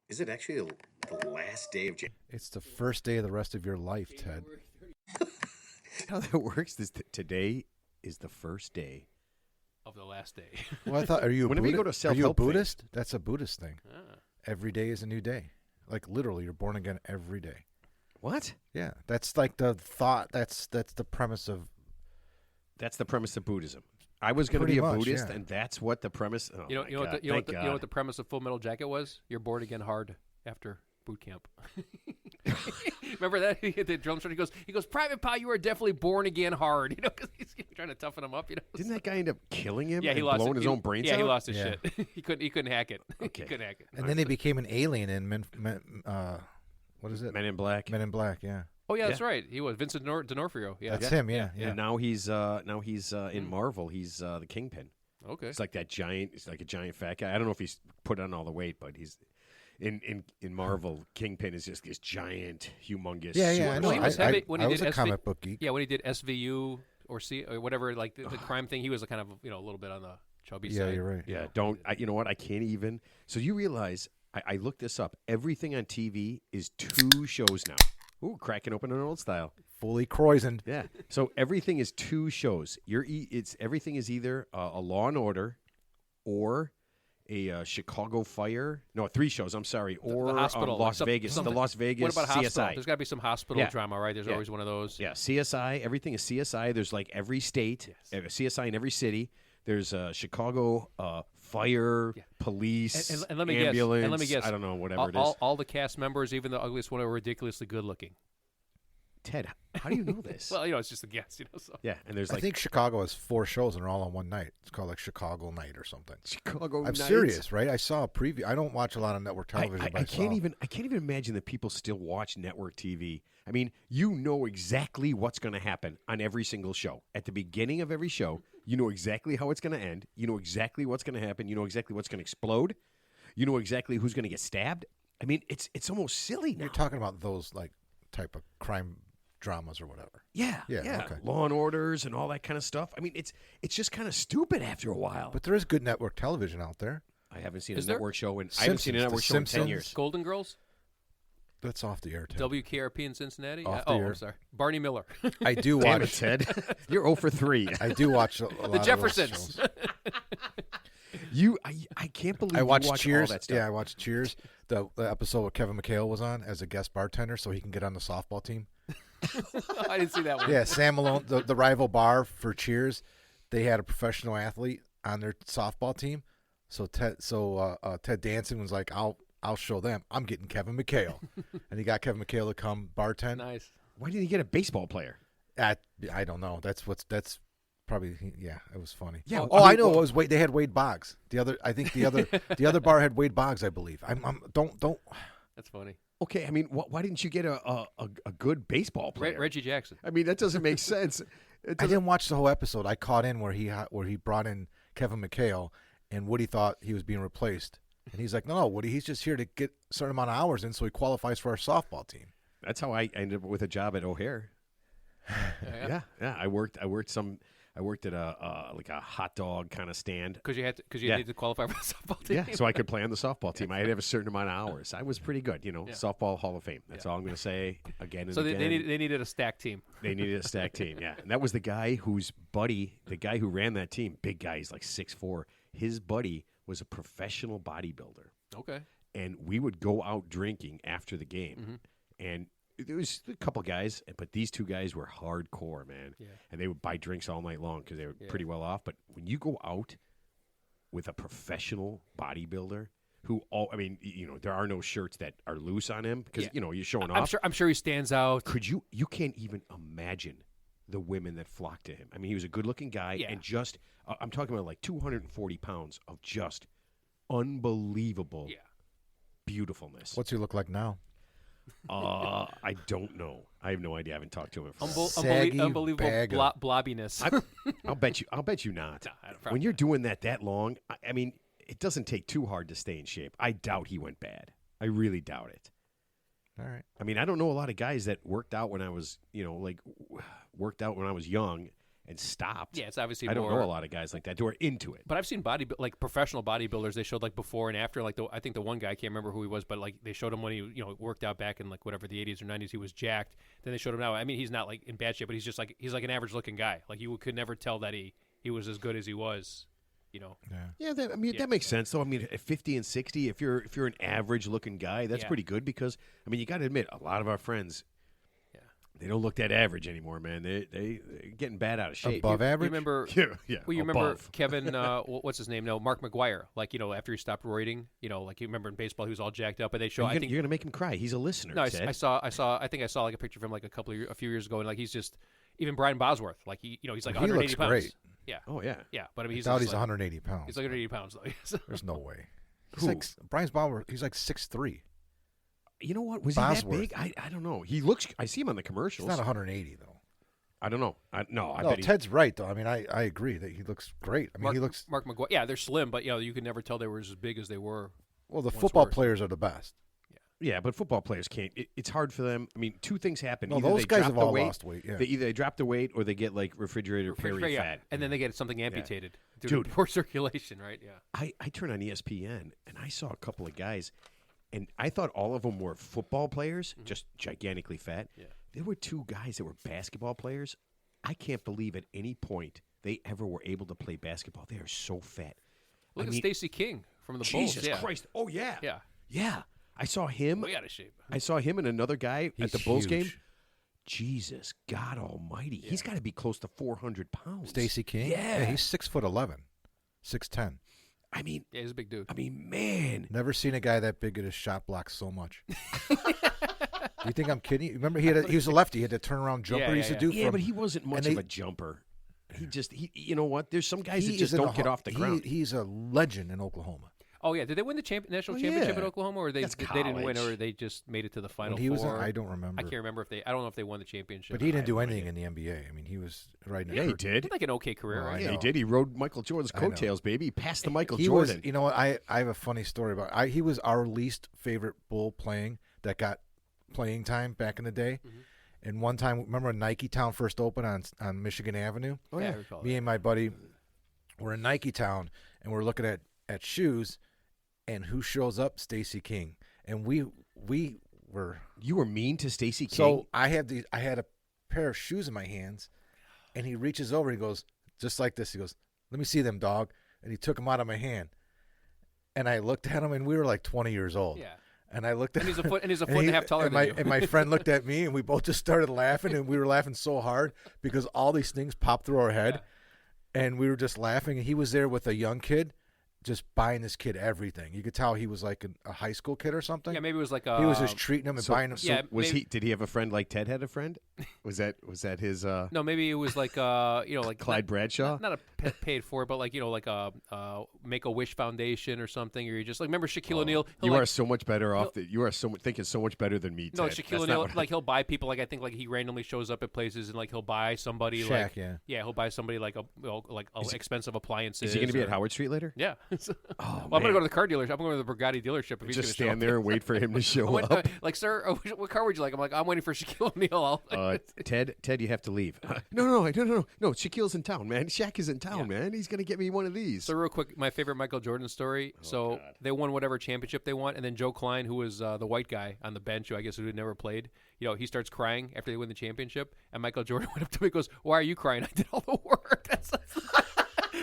Is it actually the last day of January? It's the first day of the rest of your life, Ted. How that works is today is the first day of the last day. Well, I thought, are you a Whenever you Buddhist? go to Are you a self-help thing. Buddhist? That's a Buddhist thing. Ah. Every day is a new day. Like literally, you're born again every day. What? Yeah, that's like the thought. That's the premise of. That's the premise of Buddhism. I was going to Pretty be a much, Buddhist, yeah. and that's what the premise. Oh You know, my you know, what God. the, you, know what Thank the, you know what God. the premise of Full Metal Jacket was? You're born again hard after boot camp. Remember that? The drum sergeant he goes, Private Pa, you are definitely born again hard. You know, because he's trying to toughen him up. You know, Didn't that guy end up killing him? yeah, he and lost blowing it. his own brains out? Yeah, he lost his Yeah. shit. he couldn't hack it. Okay. He couldn't hack it. And then they became an alien in what is it? Men in Black. Men in Black. Yeah, Oh yeah, that's Yeah. right. He was Vincent D'Onofrio. Yeah, that's him. Yeah. And now he's in Marvel. He's the Kingpin. okay. It's like that giant. It's like a giant fat guy. I don't know if he's put on all the weight, but he's in Marvel. Kingpin is just this giant, humongous. Yeah, super I know. Well, he was I, heavy when he I was did a SV comic book geek. Yeah, when he did SVU or whatever, like the crime thing, he was a kind of a little bit on the chubby Yeah, side. you're right. Yeah, don't. You know what? I can't even. So you realize I looked this up. Everything on TV is 2 shows now. Ooh, cracking open an old style. Fully croisoned. Yeah. So everything is 2 shows. Everything is either a Law and Order, or a Chicago Fire. No, 3 shows. I'm sorry. Or the hospital, Las like Vegas. The something. Las Vegas What about hospital? CSI. There's got to be some hospital Yeah. drama, right? There's Yeah. always one of those. Yeah, CSI. Everything is CSI. There's like every state, CSI in every city. There's Chicago fire, police, And let me ambulance. guess. And let me guess. I don't know, whatever it is. All the cast members, even the ugliest one, are ridiculously good looking. Ted, how do you know this? Well, it's just a guess, So. Yeah, and there's I like think Chicago has 4 shows and they're all on one night. It's called like Chicago Night or something. Chicago. I'm Nights. serious, right? I saw a preview. I don't watch a lot of network television. but I can't even imagine that people still watch network TV. I mean, you know exactly what's going to happen on every single show. At the beginning of every show, you know exactly how it's going to end. You know exactly what's going to happen. You know exactly what's going to explode. You know exactly who's going to get stabbed. I mean, it's almost silly now. You're talking about those like type of crime dramas or whatever. Yeah, okay. Law and Orders and all that kind of stuff. I mean, it's just kind of stupid after a while. But there is good network television out there. I haven't seen Is a there? network show in. Simpsons, I haven't seen a The network show in 10 Simpsons. years. Golden Girls, That's off the air, Ted. WKRP in Cincinnati. Off the oh, air. I'm sorry, Barney Miller, I do Damn it, watch. Ted. You're 0 for 3. I do watch a lot the of those Jeffersons. shows. I can't believe I watched you watch Cheers. all that stuff. Yeah, I watched Cheers. The episode where Kevin McHale was on as a guest bartender, so he can get on the softball team. I didn't see that one. Yeah, Sam Malone, the rival bar for Cheers, they had a professional athlete on their softball team. So Ted Danson was like, "I'll show them. I'm getting Kevin McHale," and he got Kevin McHale to come bartend. Nice. Why didn't he get a baseball player? I don't know. That's probably yeah. It was funny. Yeah, Oh, I I mean, know. well- It was Wade. They had Wade Boggs. The other bar had Wade Boggs, I believe. Don't. That's funny. Okay, I mean, why didn't you get a good baseball player? Reggie Jackson. I mean, that doesn't make sense. I didn't watch the whole episode. I caught in where he brought in Kevin McHale, and Woody thought he was being replaced, and he's like, "No, Woody, he's just here to get a certain amount of hours in, so he qualifies for our softball team." That's how I ended up with a job at O'Hare. Yeah. I worked at a like a hot dog kind of stand. Because you Yeah. needed to qualify for the softball team. Yeah, so I could play on the softball team. I had to have a certain amount of hours. I was pretty good, softball Hall of Fame. That's all I'm going to say again and So again. they needed a stacked team. They needed a stacked team, yeah. And that was the guy whose buddy, the guy who ran that team, big guy, he's like 6'4". His buddy was a professional bodybuilder. Okay. And we would go out drinking after the game. And there was a couple guys, but these 2 guys were hardcore, man. Yeah. And they would buy drinks all night long because they were pretty well off. But when you go out with a professional bodybuilder there are no shirts that are loose on him because, you're showing off. I'm sure he stands out. You can't even imagine the women that flocked to him. I mean, he was a good-looking guy, and just I'm talking about like 240 pounds of just unbelievable beautifulness. What's he look like now? I don't know. I have no idea. I haven't talked to him. Saggy Unbelievable bag of- blobbiness. I'll bet you not. When you're doing that long, I mean, it doesn't take too hard to stay in shape. I doubt he went bad. I really doubt it. All right. I mean, I don't know a lot of guys that worked out when I was, worked out when I was young and stopped. Yeah, it's obviously I don't more. know a lot of guys like that who are into it. But I've seen like professional bodybuilders. They showed like before and after. Like I think the one guy, I can't remember who he was, but like they showed him when he worked out back in like whatever the 80s or 90s. He was jacked. Then they showed him now. I mean, he's not like in bad shape, but he's like an average looking guy. Like you could never tell that he was as good as he was. Yeah, that makes sense. Though I mean, at 50 and 60, if you're an average looking guy, that's pretty good because I mean, you got to admit, a lot of our friends. They don't look that average anymore, man. They're getting bad out of shape. Above average? You remember? Yeah. Well, you remember above. Kevin? What's his name? No, Mark McGuire. Like after he stopped roiding, like you remember in baseball, he was all jacked up. But they show. You're gonna make him cry. He's a listener. No, I Ted. saw. I think I saw like a picture of him like a few years ago, and like he's just even Brian Bosworth. Like he's like 180 looks pounds. great. Yeah. Oh yeah. Yeah, but I mean, I he's doubt just he's like, 180 pounds. He's like 180 pounds though. There's no way. He's Who? like Brian's Bauer. He's like 6'3". You know what? Was Bosworth. he that big? I don't know. He looks. I see him on the He's commercials. not 180 though. I don't know. I No, bet he. Ted's right though. I mean, I agree that he looks great. I mean, he looks. Mark McGuire. Yeah, they're slim, but you could never tell they were as big as they were. Well, the once football were. players are the best. Yeah, but football players can't. It's hard for them. I mean, two things happen. No, Either those they guys drop have the all weight, lost weight. Yeah. They either drop the weight or they get like refrigerator Perry Yeah, fat. and then they get something amputated due Dude. to poor circulation, right? Yeah. I turned on ESPN and I saw a couple of guys, and I thought all of them were football players, just gigantically fat. Yeah. There were two guys that were basketball players. I can't believe at any point they ever were able to play basketball. They are so fat. Look I at mean, Stacey King from the Jesus Bulls. Yeah. Christ! Oh yeah, Yeah. yeah. I saw him. Way out of shape. I saw him and another guy He's at the Bulls huge. game. Jesus, God Almighty! He's got to be close to 400 pounds. Stacey King. Yeah. he's 6'11", 6'10". I mean, Yeah, he's a big dude. man. Never seen a guy that big at his shot block so much. You think I'm kidding? Remember, he was a lefty. He had that turnaround jumper he used to do. Yeah, from, but he wasn't much and of a jumper. He you know what? There's some guys that he just is in don't get off the ground. He's a legend in Oklahoma. Oh yeah, did they win the national Oh, championship yeah. at Oklahoma, or they That's didn't win, college. or they just made it to the final When he was, four? I don't remember. I can't remember if they. I don't know if they won the championship. But he didn't do I have no anything in the NBA. I mean, he was right in Yeah, the he did. He had like an okay career, Well, right? I Yeah, he know. did. He rode Michael Jordan's I know. coattails, baby. He passed the Michael He Jordan. was. You know what? I have a funny story about. He was our least favorite Bull playing that got playing time back in the day. Mm-hmm. And one time, remember when Nike Town first opened on Michigan Avenue? Oh, yeah, yeah. I recall Me that. and my buddy were in Nike Town, and we're looking at shoes, and who shows up? Stacey King. And we were You were mean to Stacey King. so I had a pair of shoes in my hands, and he reaches over, he goes just like this. He goes, "Let me see them, dog." And he took them out of my hand, and I looked at him, and we were like 20 years old. Yeah. And I looked at And he's a him, foot and a half taller and than my, you. And my friend looked at me, and we both just started laughing, and we were laughing so hard because all these things popped through our head, and we were just laughing. And he was there with a young kid, just buying this kid everything. You could tell he was like a high school kid or something. Yeah, maybe it was like He was just treating him and buying him. yeah, was maybe- he? Did he have a friend like Ted had a friend? Was that his? No, maybe it was like like Clyde Bradshaw? not a paid for, but like like a Make a Wish Foundation or something. Or you're just like remember Shaquille O'Neal. He'll, You like, are so much better off. You are thinking so much better than me. no, Ted. Shaquille That's not O'Neal. what- Like he'll buy people. Like I think like he randomly shows up at places and like he'll buy somebody Shaq, like yeah. he'll buy somebody like expensive appliances. Is he going to be or- at Howard Street later? Yeah. Oh, Well, I'm gonna man. go to the car dealership. I'm going to the Bugatti dealership. If he's Just gonna show stand up. there and wait for him to I show went, up. like, sir, what car would you like? I'm like, I'm waiting for Shaquille O'Neal. Ted, you have to leave. No, Shaquille's in town, man. Shaq is in town, man. He's going to get me one of these. So real quick, my favorite Michael Jordan story. So they won whatever championship they won, and then Joe Klein, who was the white guy on the bench, who I guess who had never played, he starts crying after they win the championship, and Michael Jordan went up to him and goes, "Why are you crying? I did all the work."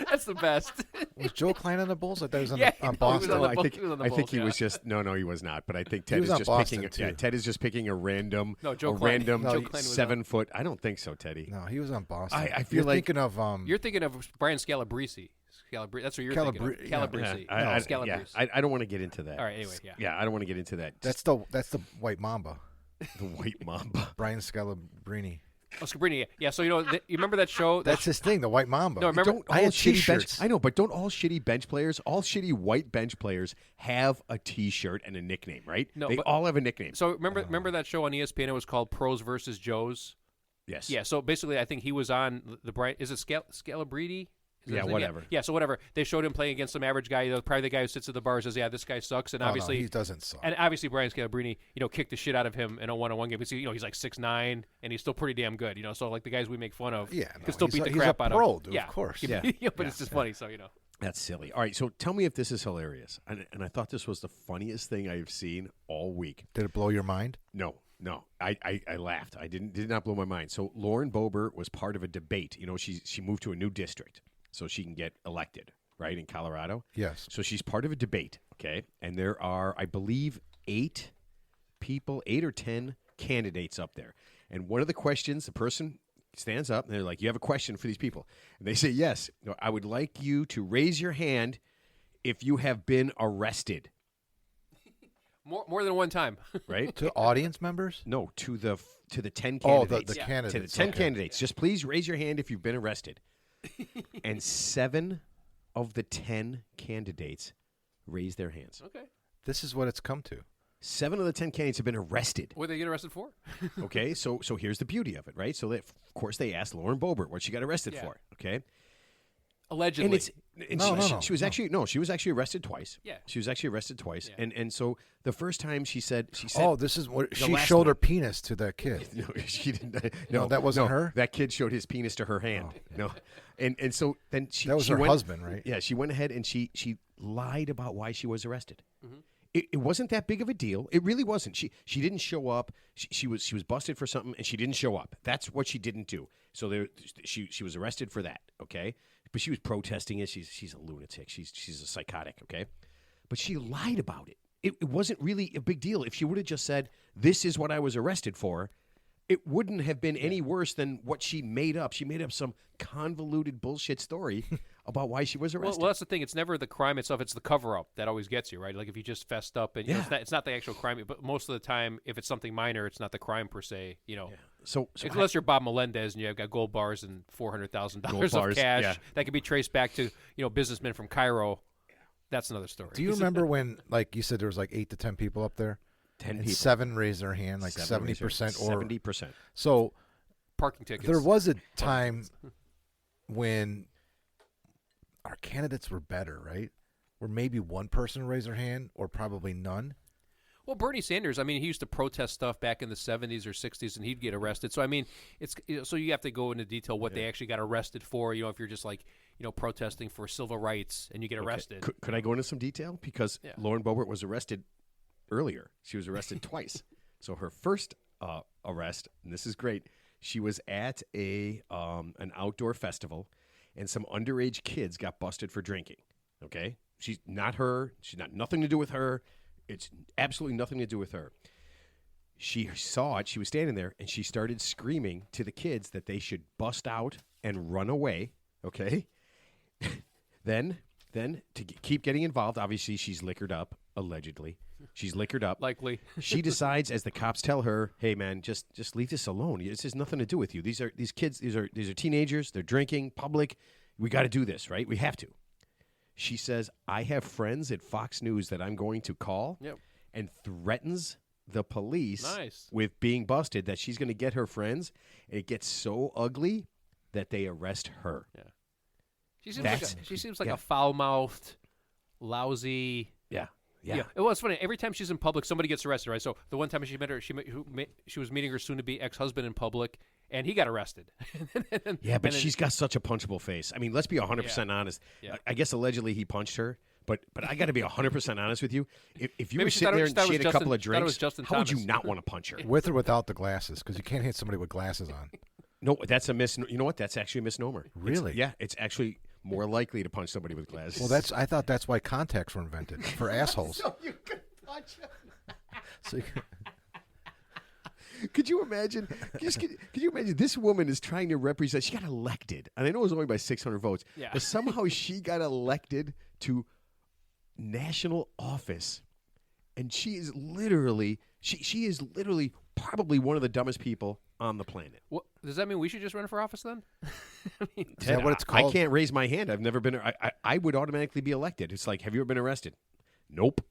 That's the best. Was Joe Klein on the Bulls? I thought he was on, Yeah, on no, he was Boston. on the I Bulls. think He was on the I think Bulls, he yeah. was just no, he was not. But I think He Ted was is on just Boston, picking. too. Ted is just picking a random, No, Joe a Klein. random No, Joe Klein was 7 foot. I don't think so, Teddy. No, he was on Boston. I feel You're like- thinking of You're thinking of Brian Scalabrese. That's what you're thinking of. yeah. Calabrese. I, Scalabrese. I don't want to get into that. All right, anyway, yeah. Yeah, I don't want to get into that. that's the White Mamba, the White Mamba. Brian Scalabrine. Oh, Scabrini. Yeah, so you remember that show? That's his thing, the White Mamba. No, remember- Don't I all had shitty T-shirts. bench? I know, but don't all shitty bench players, all shitty white bench players, have a T-shirt and a nickname, right? No, they but- all have a nickname. So remember that show on ESPN? It was called Pros versus Joes. Yes. Yeah. So basically, I think he was on the Brian. Is it Scalabrine? Is that Yeah, his name? whatever. Yeah, so whatever. They showed him playing against some average guy. Probably the guy who sits at the bar says, "Yeah, this guy sucks." And Oh, no, obviously, he doesn't suck. And obviously, Brian Scalabrine, kicked the shit out of him in a one-on-one game. Because he's like 6'9", and he's still pretty damn good. So like the guys we make fun of, can still beat the crap out of. He's a pro, dude. Yeah, Of course. Yeah. But it's just funny. So That's silly. All right, so tell me if this is hilarious. And I thought this was the funniest thing I've seen all week. Did it blow your mind? No. I laughed. I did not blow my mind. So Lauren Boebert was part of a debate. She moved to a new district so she can get elected, right, in Colorado. Yes. So she's part of a debate, okay? And there are, I believe, 8 or 10 candidates up there. And one of the questions, the person stands up and they're like, "You have a question for these people?" And they say, "Yes. I would like you to raise your hand if you have been arrested." more than one time. Right? To audience members? No, to the 10 candidates. Oh, the Yeah. candidates. To the 10 okay. candidates. Just please raise your hand if you've been arrested. And 7 of the 10 candidates raised their hands. Okay. This is what it's come to. 7 of the 10 candidates have been arrested. What did they get arrested for? Okay, so here's the beauty of it, right? So of course they asked Lauren Boebert what she got arrested Yeah. for. Okay, Allegedly. she was actually arrested twice. Yeah. She was actually arrested twice, Yeah. and so the first time she said, Oh, this is what the she last showed one. her penis to that kid. No, she didn't. No, that wasn't her? That kid showed his penis to her hand. No, and so then That was her husband, right? Yeah, she went ahead and she lied about why she was arrested. Mm-hmm. It wasn't that big of a deal. It really wasn't. She didn't show up. She was busted for something and she didn't show up. That's what she didn't do. So she was arrested for that. Okay, but she was protesting it. She's a lunatic. She's a psychotic. Okay, but she lied about it. It wasn't really a big deal. If she would have just said, "This is what I was arrested for," it wouldn't have been any worse than what she made up. She made up some convoluted bullshit story about why she was arrested. Well, that's the thing. It's never the crime itself. It's the cover-up that always gets you, right? Like if you just fessed up, and it's not the actual crime. But most of the time, if it's something minor, it's not the crime per se. So Unless you're Bob Melendez and you've got gold bars and $400,000 Gold of bars, cash yeah. that can be traced back to businessmen from Cairo. That's another story. Do you remember when, like you said, there was like 8 to 10 people up there? 10 and people. 7 raised their hand, like 70% or 70%. So Parking tickets. there was a time when our candidates were better, right? Where maybe one person raised their hand or probably none. Well, Bernie Sanders, I mean, he used to protest stuff back in the 70s or 60s, and he'd get arrested. So, I mean, it's so you have to go into detail what they actually got arrested for. If you're just like, protesting for civil rights and you get arrested. Could I go into some detail? Because Yeah. Lauren Boebert was arrested earlier. She was arrested twice. So her first arrest, and this is great, she was at an outdoor festival, and some underage kids got busted for drinking. Okay? She's not her. She's not nothing to do with her. It's absolutely nothing to do with her. She saw it. She was standing there, and she started screaming to the kids that they should bust out and run away. Okay? Then to keep getting involved, obviously she's liquored up, allegedly. She's liquored up. Likely. She decides, as the cops tell her, "Hey, man, just leave this alone. This has nothing to do with you. These kids. These are teenagers. They're drinking public. We got to do this, right? We have to." She says, "I have friends at Fox News that I'm going to call," Yep. and threatens the police Nice. with being busted, that she's going to get her friends. And it gets so ugly that they arrest her. Yeah. She seems like yeah. a foul-mouthed, lousy. Yeah. It was funny. Every time she's in public, somebody gets arrested, right? So the one time she met her, she was meeting her soon-to-be ex-husband in public, and he got arrested. Yeah, but then- she's got such a punchable face. I mean, let's be 100% honest. Yeah. I guess allegedly he punched her, but I got to be 100% honest with you. If you Maybe were she sitting thought it there was- and thought it she was had a couple of Justin- thought it was drinks, Justin how would you Thomas. not want to punch her? With or without the glasses, because you can't hit somebody with glasses on. No, that's a you know what? That's actually a misnomer. Really? It's actually more likely to punch somebody with glasses. Well, I thought that's why contacts were invented for assholes. so you could punch her. So you can- Could you imagine? Could you imagine? This woman is trying to represent. She got elected, and I know it was only by 600 votes, Yeah. but somehow she got elected to national office, and she is literally probably one of the dumbest people on the planet. What, does that mean we should just run for office then? Is that what it's called? I can't raise my hand. I've never been. I would automatically be elected. It's like, have you ever been arrested? Nope.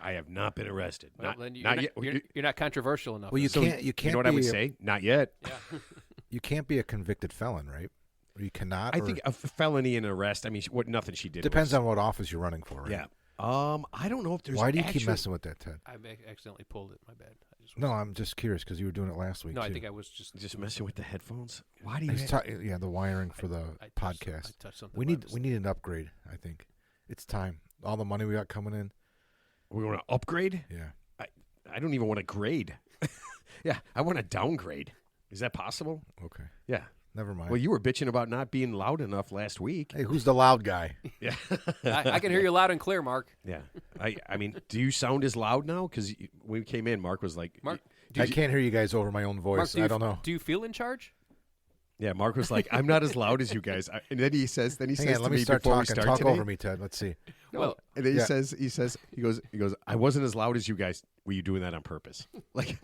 I have not been arrested. Well, not then you're not not, yet. you're not controversial enough. Well, you So can't. You can't. You know what I would be say? Not yet. You can't be a convicted felon, right? Or you cannot? I or think a felony and arrest. I mean, nothing she did. depends was, on what office you're running for, right? Yeah. I don't know if there's. Why do you keep actual- messing with that, Ted? I accidentally pulled it. My bad. No, I'm just curious because you were doing it last week. No, too. I think I was just messing with the headphones? Why do you? He's yeah, the wiring for the I podcast. touched something. We by need mistake. an upgrade. I think it's time. All the money we got coming in. We want to upgrade? Yeah. I don't even want to grade. Yeah, I want to downgrade. Is that possible? Okay. Yeah. Never mind. Well, you were bitching about not being loud enough last week. Hey, who's the loud guy? Yeah. I can hear you loud and clear, Mark. Yeah. I mean, do you sound as loud now? Because when we came in, Mark was like, Mark, I can't hear you guys over my own voice. Mark, I don't know. Do you feel in charge? yeah, Mark was like, I'm not as loud as you guys. And then he says, Hang to on, let me me start before talking. we start Talk today, over me, Ted. Let's see. No. Well, and then yeah. he goes, I wasn't as loud as you guys. Were you doing that on purpose? Like,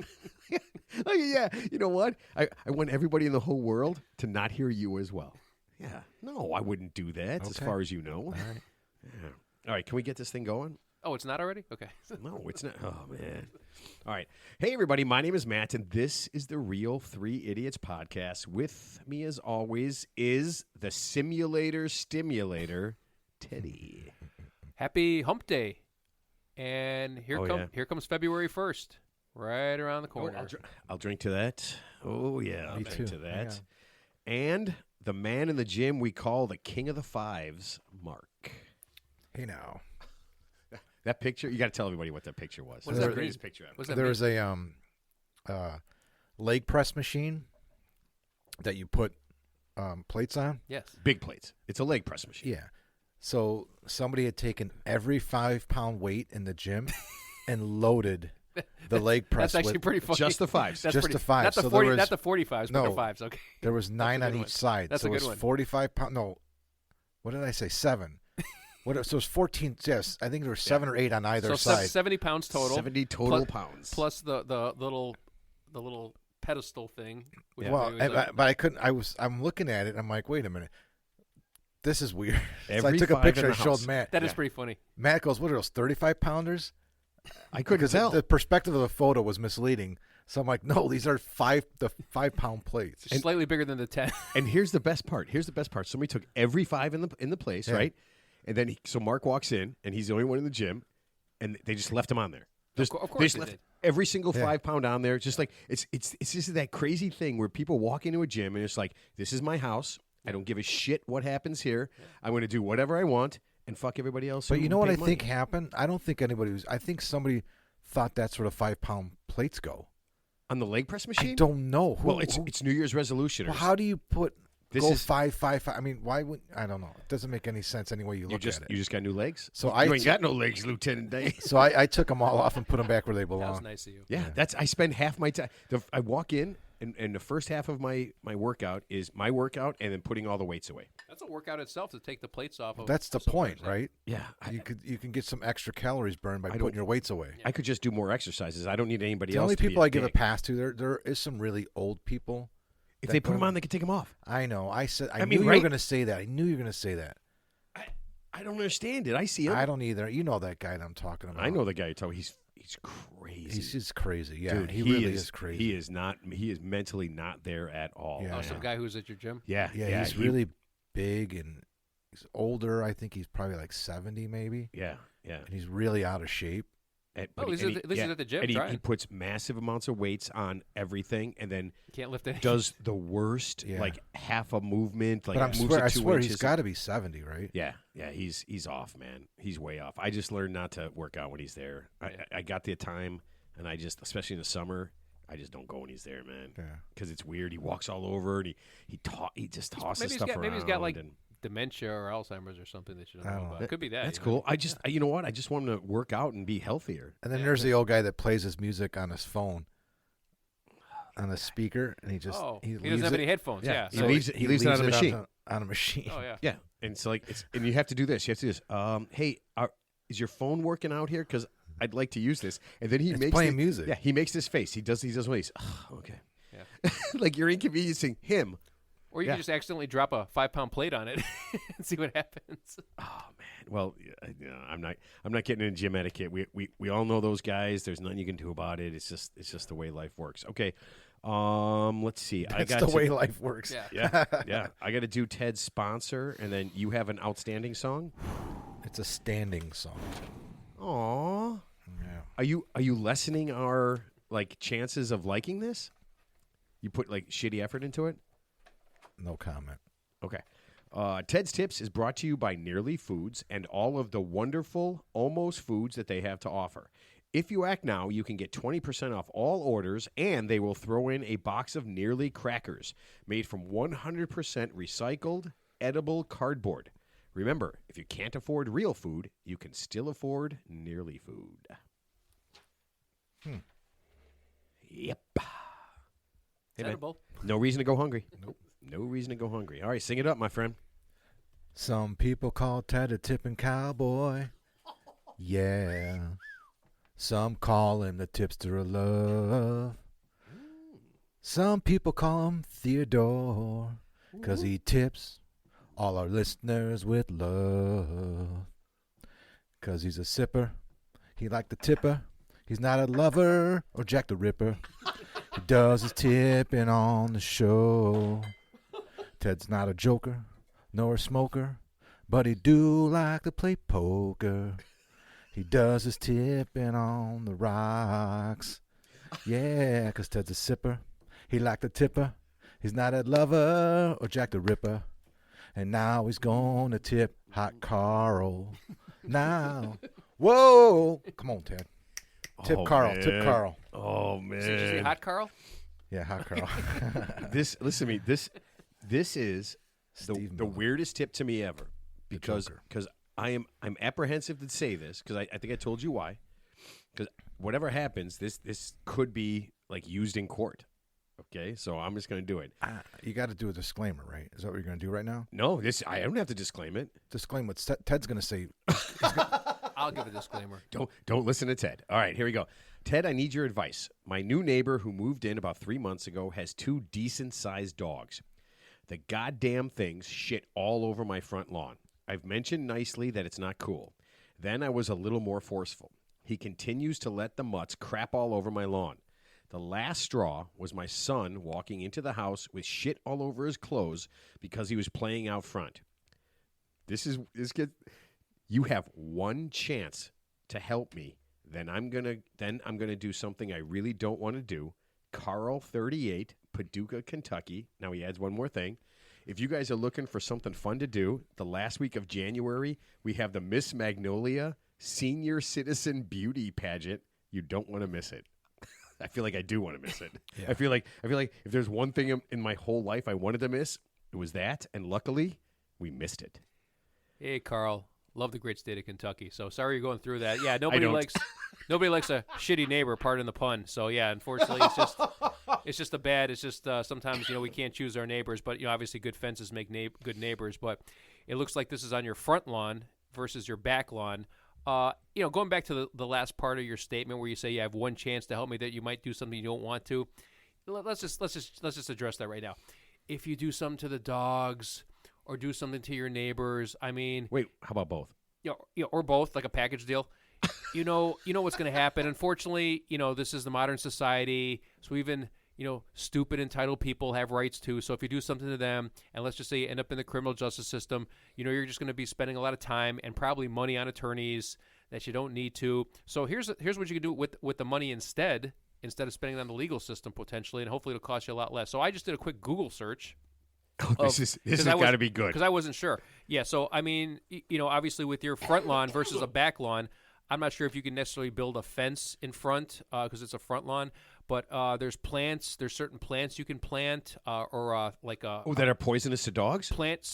yeah, you know what? I want everybody in the whole world to not hear you as well. Yeah. No, I wouldn't do that as Okay. far as you know. All right. Yeah. All right, can we get this thing going? Oh, it's not already? Okay. No, it's not. Oh, man. All right. Hey, everybody. My name is Matt, and this is the Real Three Idiots podcast. With me, as always, is the simulator stimulator, Teddy. Happy Hump Day. And yeah. here comes February 1st, right around the corner. I'll drink to that. Oh, yeah. I'll Me drink too. to Hang that. on. And the man in the gym we call the king of the fives, Mark. Hey now. That picture, you got to tell everybody what that picture was. What That's does the that greatest mean? picture ever. What does that There mean? was a leg press machine that you put plates on. Yes. Big plates. It's a leg press machine. Yeah. So somebody had taken every 5-pound weight in the gym and loaded the leg press. That's actually with, pretty funny. Just the fives. That's Just pretty, the fives. Not the So 40, there was- not the 45s, but No. the fives. Okay. There was 9 a on good each one. side. That's so a it good was one. 45 pounds. No. What did I say? 7. So it was 14. Yes, I think there were 7 or 8 on either So side. 70 pounds total. 70 total Plus- pounds. Plus the little pedestal thing. which Well, maybe was but I couldn't. I'm looking at it. And I'm like, wait a minute. This is weird. So I Every took a five in picture. I the showed house. Matt. that is yeah. pretty funny. Matt goes, "What are those 35-pounders?" I couldn't Because tell. the perspective of the photo was misleading. So I'm like, "No, these are 5-pound plates." It's slightly bigger than the 10. And here's the best part. Somebody took every 5 in the place, Yeah. right? And then so Mark walks in, and he's the only one in the gym, and they just left him on there. Just, of course they just they left did. every single Yeah. 5-pound on there. Just like it's just that crazy thing where people walk into a gym and it's like, this is my house. I don't give a shit what happens here. I'm going to do whatever I want and fuck everybody else. But who you know what paid I think money. happened? I don't think anybody was. I think somebody thought that's where the 5-pound plates go. on the leg press machine? I don't know. Well, it's New Year's resolution. Well, how do you put This go is- 5-5-5? I mean, why would I don't know? It doesn't make any sense any way you you look just at it. you just got new legs. So you I ain't got no legs, Lieutenant Dan. So I took them all off and put them back where they That was belong. nice of you. Yeah, I spend half my time. I walk in, and the first half of my workout is my workout, and then putting all the weights away. That's a workout itself to take the plates off of. That's the sometimes. point, right? Yeah, You can get some extra calories burned by don't- putting your weights away. I could just do more exercises. I don't need anybody The else. only to be people a I give a dick. pass to, there is some really old people. If that they put them don't- on, they can take them off. I know. I said I, I knew mean, you right? were going to say that. I knew you were going to say that. I don't understand it. I see him. I don't either. You know that guy that I'm talking about. I know the guy you're talking. He's crazy. He's just crazy. Yeah, Dude, he really is crazy. He is not. He is mentally not there at all. Yeah. Oh, Yeah. some guy who's at your gym. Yeah, yeah, he's he- really big and he's older. I think he's probably like 70 maybe. Yeah, yeah. And he's really out of shape. But he's and at the- he's at the gym and he trying. puts massive amounts of weights on everything, and then Can't lift anything. does the worst, Yeah. like half a movement, like But moves I it 2 swear inches. he's got to be 70, right? Yeah, he's off, man. He's way off. I just learned not to work out when he's there. I got the time, and I just, especially in the summer, I just don't go when he's there, man. Yeah. Because it's weird. He walks all over, and he just tosses maybe he's stuff got, around. maybe he's got like and dementia or Alzheimer's or something that you don't I know don't about. know. Could be that. that's you know? cool. You know what? I just want him to work out and be healthier. And then Yeah, there's the old guy that plays his music on his phone, on the speaker, and he He leaves doesn't have it. any headphones. Yeah. He So leaves it on a machine. On a machine. Oh yeah. Yeah, and it's like and you have to do this. You have to do this. Hey, is your phone working out here? Because I'd like to use this. And then he It's makes playing music. Yeah, he makes this face. He does one of these. Oh, okay. Yeah. Like you're inconveniencing him. Or you Yeah. can just accidentally drop a 5-pound plate on it and see what happens. Oh man. Well, I'm not getting into gym etiquette. We all know those guys. There's nothing you can do about it. It's just the way life works. Okay. Let's see. I That's got the to- way life works. Yeah. Yeah. I got to do Ted's sponsor, and then you have an outstanding song. It's a standing song. Aw. Yeah. Are you lessening our chances of liking this? You put shitty effort into it? No comment. Okay. Ted's Tips is brought to you by Nearly Foods and all of the wonderful almost foods that they have to offer. If you act now, you can get 20% off all orders, and they will throw in a box of Nearly crackers made from 100% recycled, edible cardboard. Remember, if you can't afford real food, you can still afford Nearly food. Yep. It's edible. No reason to go hungry. Nope. No reason to go hungry. All right, sing it up, my friend. Some people call Ted a tipping cowboy. Yeah. Some call him the tipster of love. Some people call him Theodore, 'cause he tips all our listeners with love. 'Cause he's a sipper. He like the tipper. He's not a lover or Jack the Ripper. He does his tipping on the show. Ted's not a joker nor a smoker, but he do like to play poker. He does his tipping on the rocks. Yeah, 'cause Ted's a sipper. He like the tipper. He's not a lover or Jack the Ripper. And now he's gonna tip Hot Carl. Now. Whoa. Come on, Ted. Tip Carl. Man. Tip Carl. Oh, Did you say man. hot, Carl? Yeah, Hot Carl. Listen to me. This is Steve the Miller. weirdest tip to me ever, because Joker. I'm apprehensive to say this because I think I told you why. Because whatever happens, this could be used in court. Okay, so I'm just going to do it. You got to do a disclaimer, right? Is that what you're going to do right now? No, I don't have to disclaim it. Disclaim what Ted's going to say. I'll give a disclaimer. Don't listen to Ted. All right, here we go. Ted, I need your advice. My new neighbor who moved in about 3 months ago has 2 decent-sized dogs. The goddamn things shit all over my front lawn. I've mentioned nicely that it's not cool. Then I was a little more forceful. He continues to let the mutts crap all over my lawn. The last straw was my son walking into the house with shit all over his clothes because he was playing out front. This kid. You have one chance to help me. Then I'm gonna do something I really don't want to do. Carl 38, Paducah, Kentucky. Now he adds one more thing. If you guys are looking for something fun to do, the last week of January we have the Miss Magnolia Senior Citizen Beauty Pageant. You don't want to miss it. I feel like I do want to miss it. Yeah. I feel like if there's one thing in my whole life I wanted to miss, it was that, and luckily we missed it. Hey, Carl. Love the great state of Kentucky. So sorry you're going through that. Yeah, nobody don't. likes a shitty neighbor. Pardon the pun. So yeah, unfortunately, it's just a bad. It's just sometimes we can't choose our neighbors, but obviously good fences make good neighbors. But it looks like this is on your front lawn versus your back lawn. Going back to the last part of your statement where you say you have one chance to help me, that you might do something you don't want to. Let's just address that right now. If you do something to the dogs or do something to your neighbors, I mean, Wait, how about both? or both, like a package deal. You know what's going to happen. Unfortunately, this is the modern society. So even stupid entitled people have rights too. So if you do something to them, and let's just say you end up in the criminal justice system, you're just going to be spending a lot of time and probably money on attorneys that you don't need to. So here's what you can do with the money instead of spending it on the legal system potentially, and hopefully it'll cost you a lot less. So I just did a quick Google search. This has got to be good. Because I wasn't sure. Yeah, so, I mean, obviously with your front lawn versus a back lawn, I'm not sure if you can necessarily build a fence in front because it's a front lawn, but there's certain plants you can plant that are poisonous to dogs? plant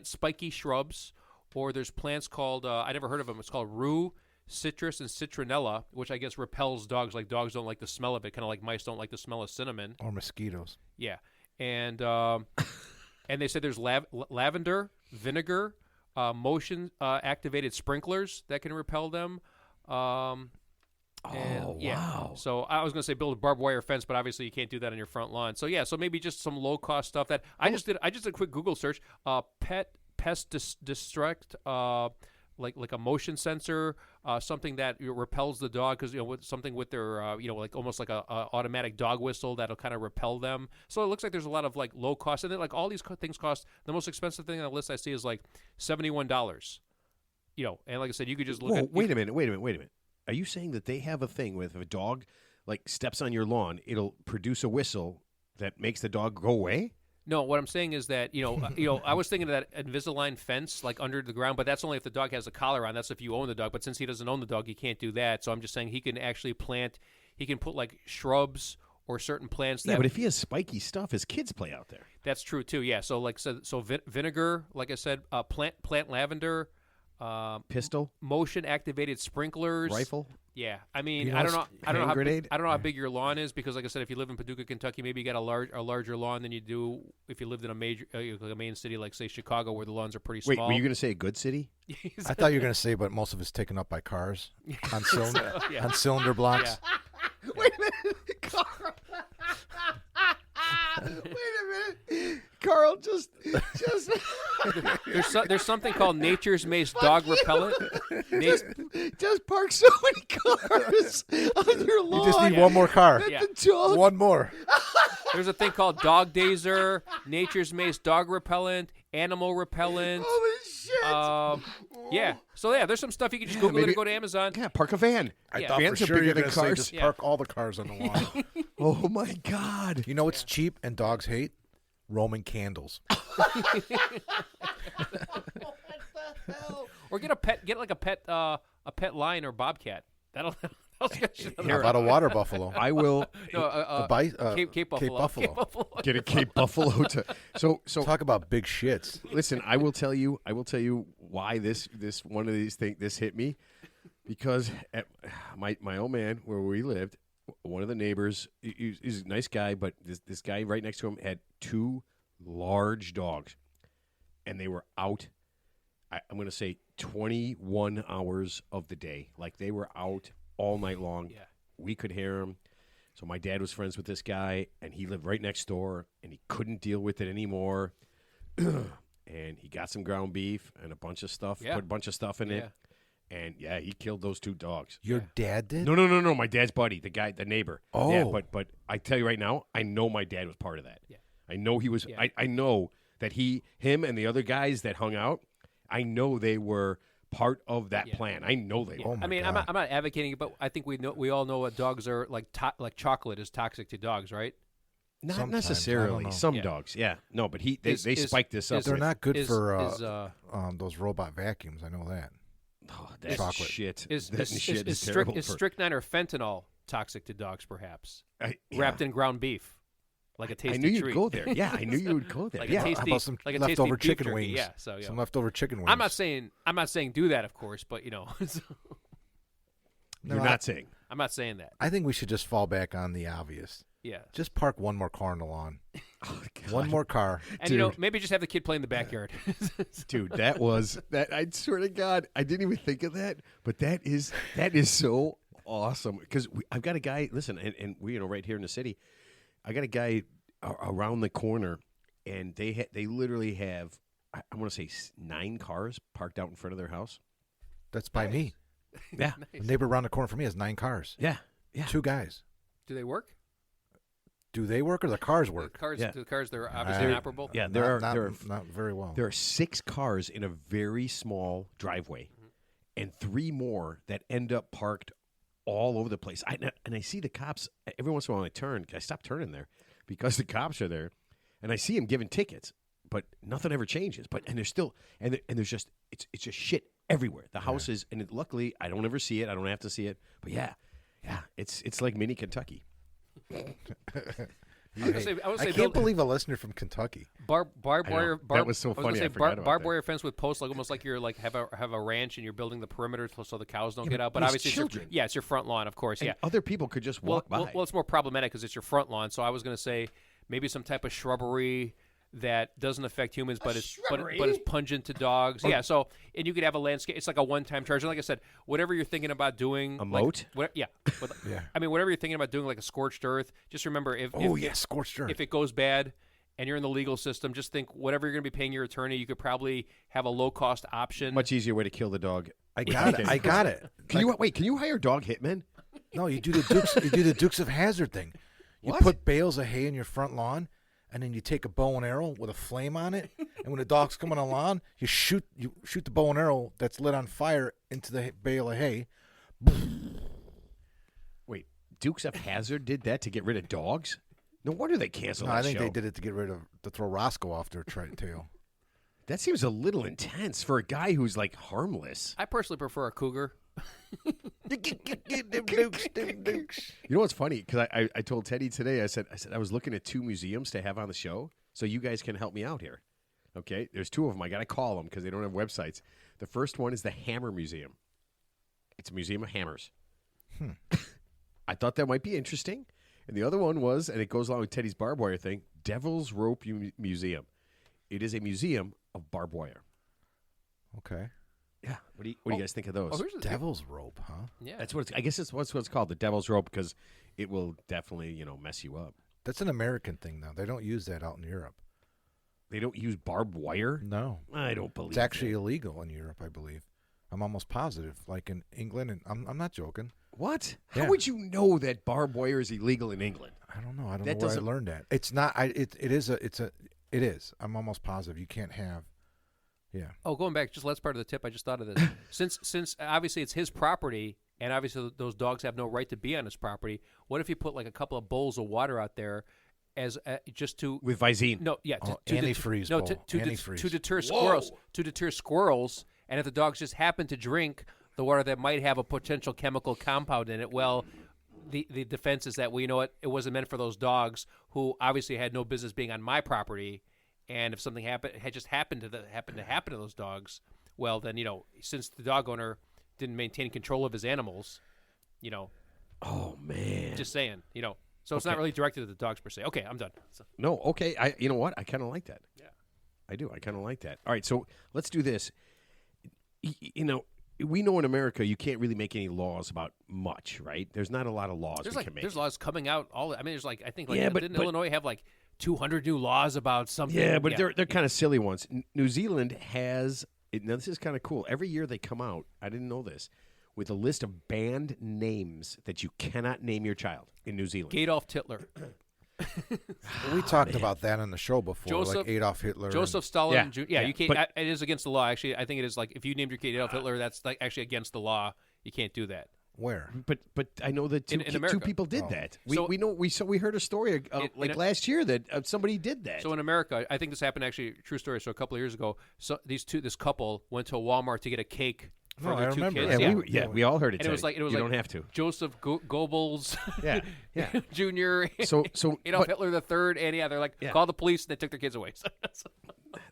spiky shrubs, or there's plants called, I never heard of them, it's called rue, citrus, and citronella, which I guess repels dogs. Like dogs don't like the smell of it, kind of like mice don't like the smell of cinnamon. Or mosquitoes. Yeah. And they said there's lavender, vinegar, motion activated sprinklers that can repel them. Wow. So I was going to say build a barbed wire fence, but obviously you can't do that on your front lawn. So yeah, so maybe just some low cost stuff that I just did a quick Google search. Pest destruct, like a motion sensor, something that repels the dog because with something with their like almost like a automatic dog whistle that'll kind of repel them. So it looks like there's a lot of like low cost, and then like all these things cost. The most expensive thing on the list I see is like $71. And like I said, you could just look at. Wait a minute. Are you saying that they have a thing with if a dog like steps on your lawn, it'll produce a whistle that makes the dog go away? No, what I'm saying is that I was thinking of that Invisalign fence like under the ground, but that's only if the dog has a collar on. That's if you own the dog. But since he doesn't own the dog, he can't do that. So I'm just saying he can actually plant. He can put like shrubs or certain plants. Yeah, but if he has spiky stuff, his kids play out there. That's true too. Yeah. So vinegar, like I said, plant lavender. Pistol, motion activated sprinklers, rifle. Yeah, I mean, You know, I don't know how grenade? I don't know how big your lawn is because, like I said, if you live in Paducah, Kentucky, maybe you got a larger lawn than you do if you lived in a major like a main city like say Chicago, where the lawns are pretty Wait, small. were you going to say a good city? I thought you were going to say, but most of it's taken up by cars on cylinder, yeah. on cylinder blocks. Yeah. Wait a minute, Carl. Wait a minute, Carl. Just. There's something called Nature's Mace dog repellent. Just park so many cars on your lawn. You just need one more car. Yeah. The dog. One more. There's a thing called Dog Dazer, Nature's Mace dog repellent, animal repellent. Holy shit. Yeah. So yeah, there's some stuff you can just Google it maybe- or go to Amazon. Yeah, park a van. I Yeah. thought Vans for are sure bigger you were than going to say cars. just Yeah. park all the cars on the lawn. Oh my God. You know what's cheap and dogs hate? Roman candles. Or get like a pet lion or bobcat. That'll get shit on How the about a water buffalo? I will Cape Buffalo. Cape Buffalo. get a Cape Buffalo to. So Talk about big shits. listen. I will tell you why this one of these things this hit me, because at my old man where we lived, one of the neighbors, he's a nice guy, but this guy right next to him had two large dogs, and they were out. I'm going to say 21 hours of the day. Like they were out all night long. Yeah. We could hear them. So my dad was friends with this guy, and he lived right next door, and he couldn't deal with it anymore. And he got some ground beef and a bunch of stuff, Yeah. put a bunch of stuff in Yeah. it. And, yeah, he killed those two dogs. Your dad did? No. My dad's buddy, the neighbor. Oh. Yeah, but I tell you right now, I know my dad was part of that. Yeah. I know he was. Yeah. I know that him and the other guys that hung out, I know they were part of that Yeah. plan. I know they Yeah. were. Oh my I mean, I'm God. not advocating it, but I think we all know what dogs are like. Like chocolate is toxic to dogs, right? Not Sometimes, I necessarily. don't know. Some Yeah. dogs, yeah. No, but they Is- spiked this up. They're with- not good Is- for is, those robot vacuums. I know that. Oh, that chocolate. shit. Is that shit is terrible. for- strychnine or fentanyl toxic to dogs? Perhaps yeah. wrapped in ground beef, like a tasty I knew you'd treat. go there. Yeah, I knew you would go there. Like yeah. a tasty, How about some like a leftover tasty beef chicken jerky. wings? Yeah, so yeah. Some leftover chicken wings. I'm not saying do that, of course, but No, You're not saying. I'm not saying that. I think we should just fall back on the obvious. Yeah, Just park one more car on the lawn. Oh, God. One more car. and maybe just have the kid play in the backyard. Dude, that was that. I swear to God, I didn't even think of that. But that is so awesome because I've got a guy. Listen, and we right here in the city, I got a guy around the corner, and they literally have I want to say 9 cars parked out in front of their house. That's by me. Yeah, The neighbor around the corner from me has 9 cars. yeah. 2 guys. Do they work? Do they work or the cars work? Yeah. The cars, they're obviously They're- inoperable. Yeah, Not- there not, are not very well. There are 6 cars in a very small driveway, and 3 more that end up parked all over the place. And I see the cops every once in a while. I stop turning there because the cops are there, and I see them giving tickets, but nothing ever changes. And there's still and there's just it's just shit everywhere. The house is, and luckily I don't ever see it. I don't have to see it. But yeah, it's like mini Kentucky. I would say I can't build believe a listener from Kentucky. barbed wire. That was so funny, I forgot about barbed that. wire fence with posts, like almost like you're like have a ranch and you're building the perimeter so the cows don't get out. But there's obviously, children. it's your front lawn, of course. And Yeah. other people could just walk by. Well, it's more problematic because it's your front lawn. So I was going to say maybe some type of shrubbery that doesn't affect humans, but it's pungent to dogs. Yeah. So and you could have a landscape. It's like a one-time charge. And like I said, whatever you're thinking about doing, A moat? Yeah. Yeah. I mean, whatever you're thinking about doing, like a scorched earth. Just remember if Scorched earth. if it goes bad and you're in the legal system, just think whatever you're going to be paying your attorney, you could probably have a low-cost option. Much easier way to kill the dog I got it. I got it. Can you hire dog hitmen? No, you do the Dukes. You do the Dukes of Hazzard thing. You What? put bales of hay in your front lawn, and then you take a bow and arrow with a flame on it. And when the dog's coming on the lawn, you shoot the bow and arrow that's lit on fire into the bale of hay. Wait, Dukes of Hazzard did that to get rid of dogs? No wonder they canceled No, that I think show. they did it to throw Roscoe off their tail. That seems a little intense for a guy who's like harmless. I personally prefer a cougar. You know what's funny? Because I told Teddy today, I said I was looking at 2 museums to have on the show, so you guys can help me out here. Okay, there's 2 of them. I got to call them because they don't have websites. The first one is the Hammer Museum. It's a museum of hammers. I thought that might be interesting. And the other one was, and it goes along with Teddy's barbed wire thing, Devil's Rope Museum. It is a museum of barbed wire. Okay. Yeah. What do you guys think of those? Here's the Devil's rope, huh? Yeah. That's what I guess it's what it's called, the Devil's Rope, because it will definitely mess you up. That's an American thing, though. They don't use that out in Europe. They don't use barbed wire. No. I don't believe It's actually illegal in Europe, I believe. I'm almost positive. Like in England, and I'm not joking. What? Yeah. How would you know that barbed wire is illegal in England? I don't know. I don't That know where I doesn't- learned that. It's not. It is. I'm almost positive. You can't have. Yeah. Oh, going back, just last part of the tip, I just thought of this. Since obviously it's his property, and obviously those dogs have no right to be on his property. What if you put like a couple of bowls of water out there, as just to With Visine. no, yeah, Oh, to antifreeze no, bowl. to Antifreeze. deter squirrels, and if the dogs just happen to drink the water that might have a potential chemical compound in it, well, the defense is that, well, you know what, it wasn't meant for those dogs who obviously had no business being on my property. And if something happened to happen to those dogs, well, then since the dog owner didn't maintain control of his animals, Oh man. just saying, so it's not really directed at the dogs per se. Okay, I'm done. So, No. Okay. You know what? I kind of like that. Yeah. I do. I kind of like that. All right. So let's do this. We know in America you can't really make any laws about much, right? There's not a lot of laws we can make. there's laws coming out. There's I think Yeah, but- didn't Illinois have 200 new laws about something? Yeah, but they're kind of silly ones. New Zealand has. Now this is kind of cool. Every year they come out. I didn't know this. With a list of banned names that you cannot name your child in New Zealand. Adolf Hitler, We talked about that on the show before, Joseph- like Adolf Hitler. Joseph Stalin. Yeah, Jr. yeah, You can't. but- It is against the law. Actually, I think it is if you named your kid Adolf Hitler, that's actually against the law. You can't do that. Where? But I know that two In America. people did that. So- We heard a story last year that somebody did that. So in America, I think this happened actually, true story. So a couple of years ago, this couple went to a Walmart to get a cake for No, their I 2 remember kids. that. yeah, we all heard it. And it was Teddy. like you don't have to. Joseph Goebbels, Yeah, yeah. Jr. So Adolf but Hitler the third, and they're like, Yeah. call the police, and they took their kids away.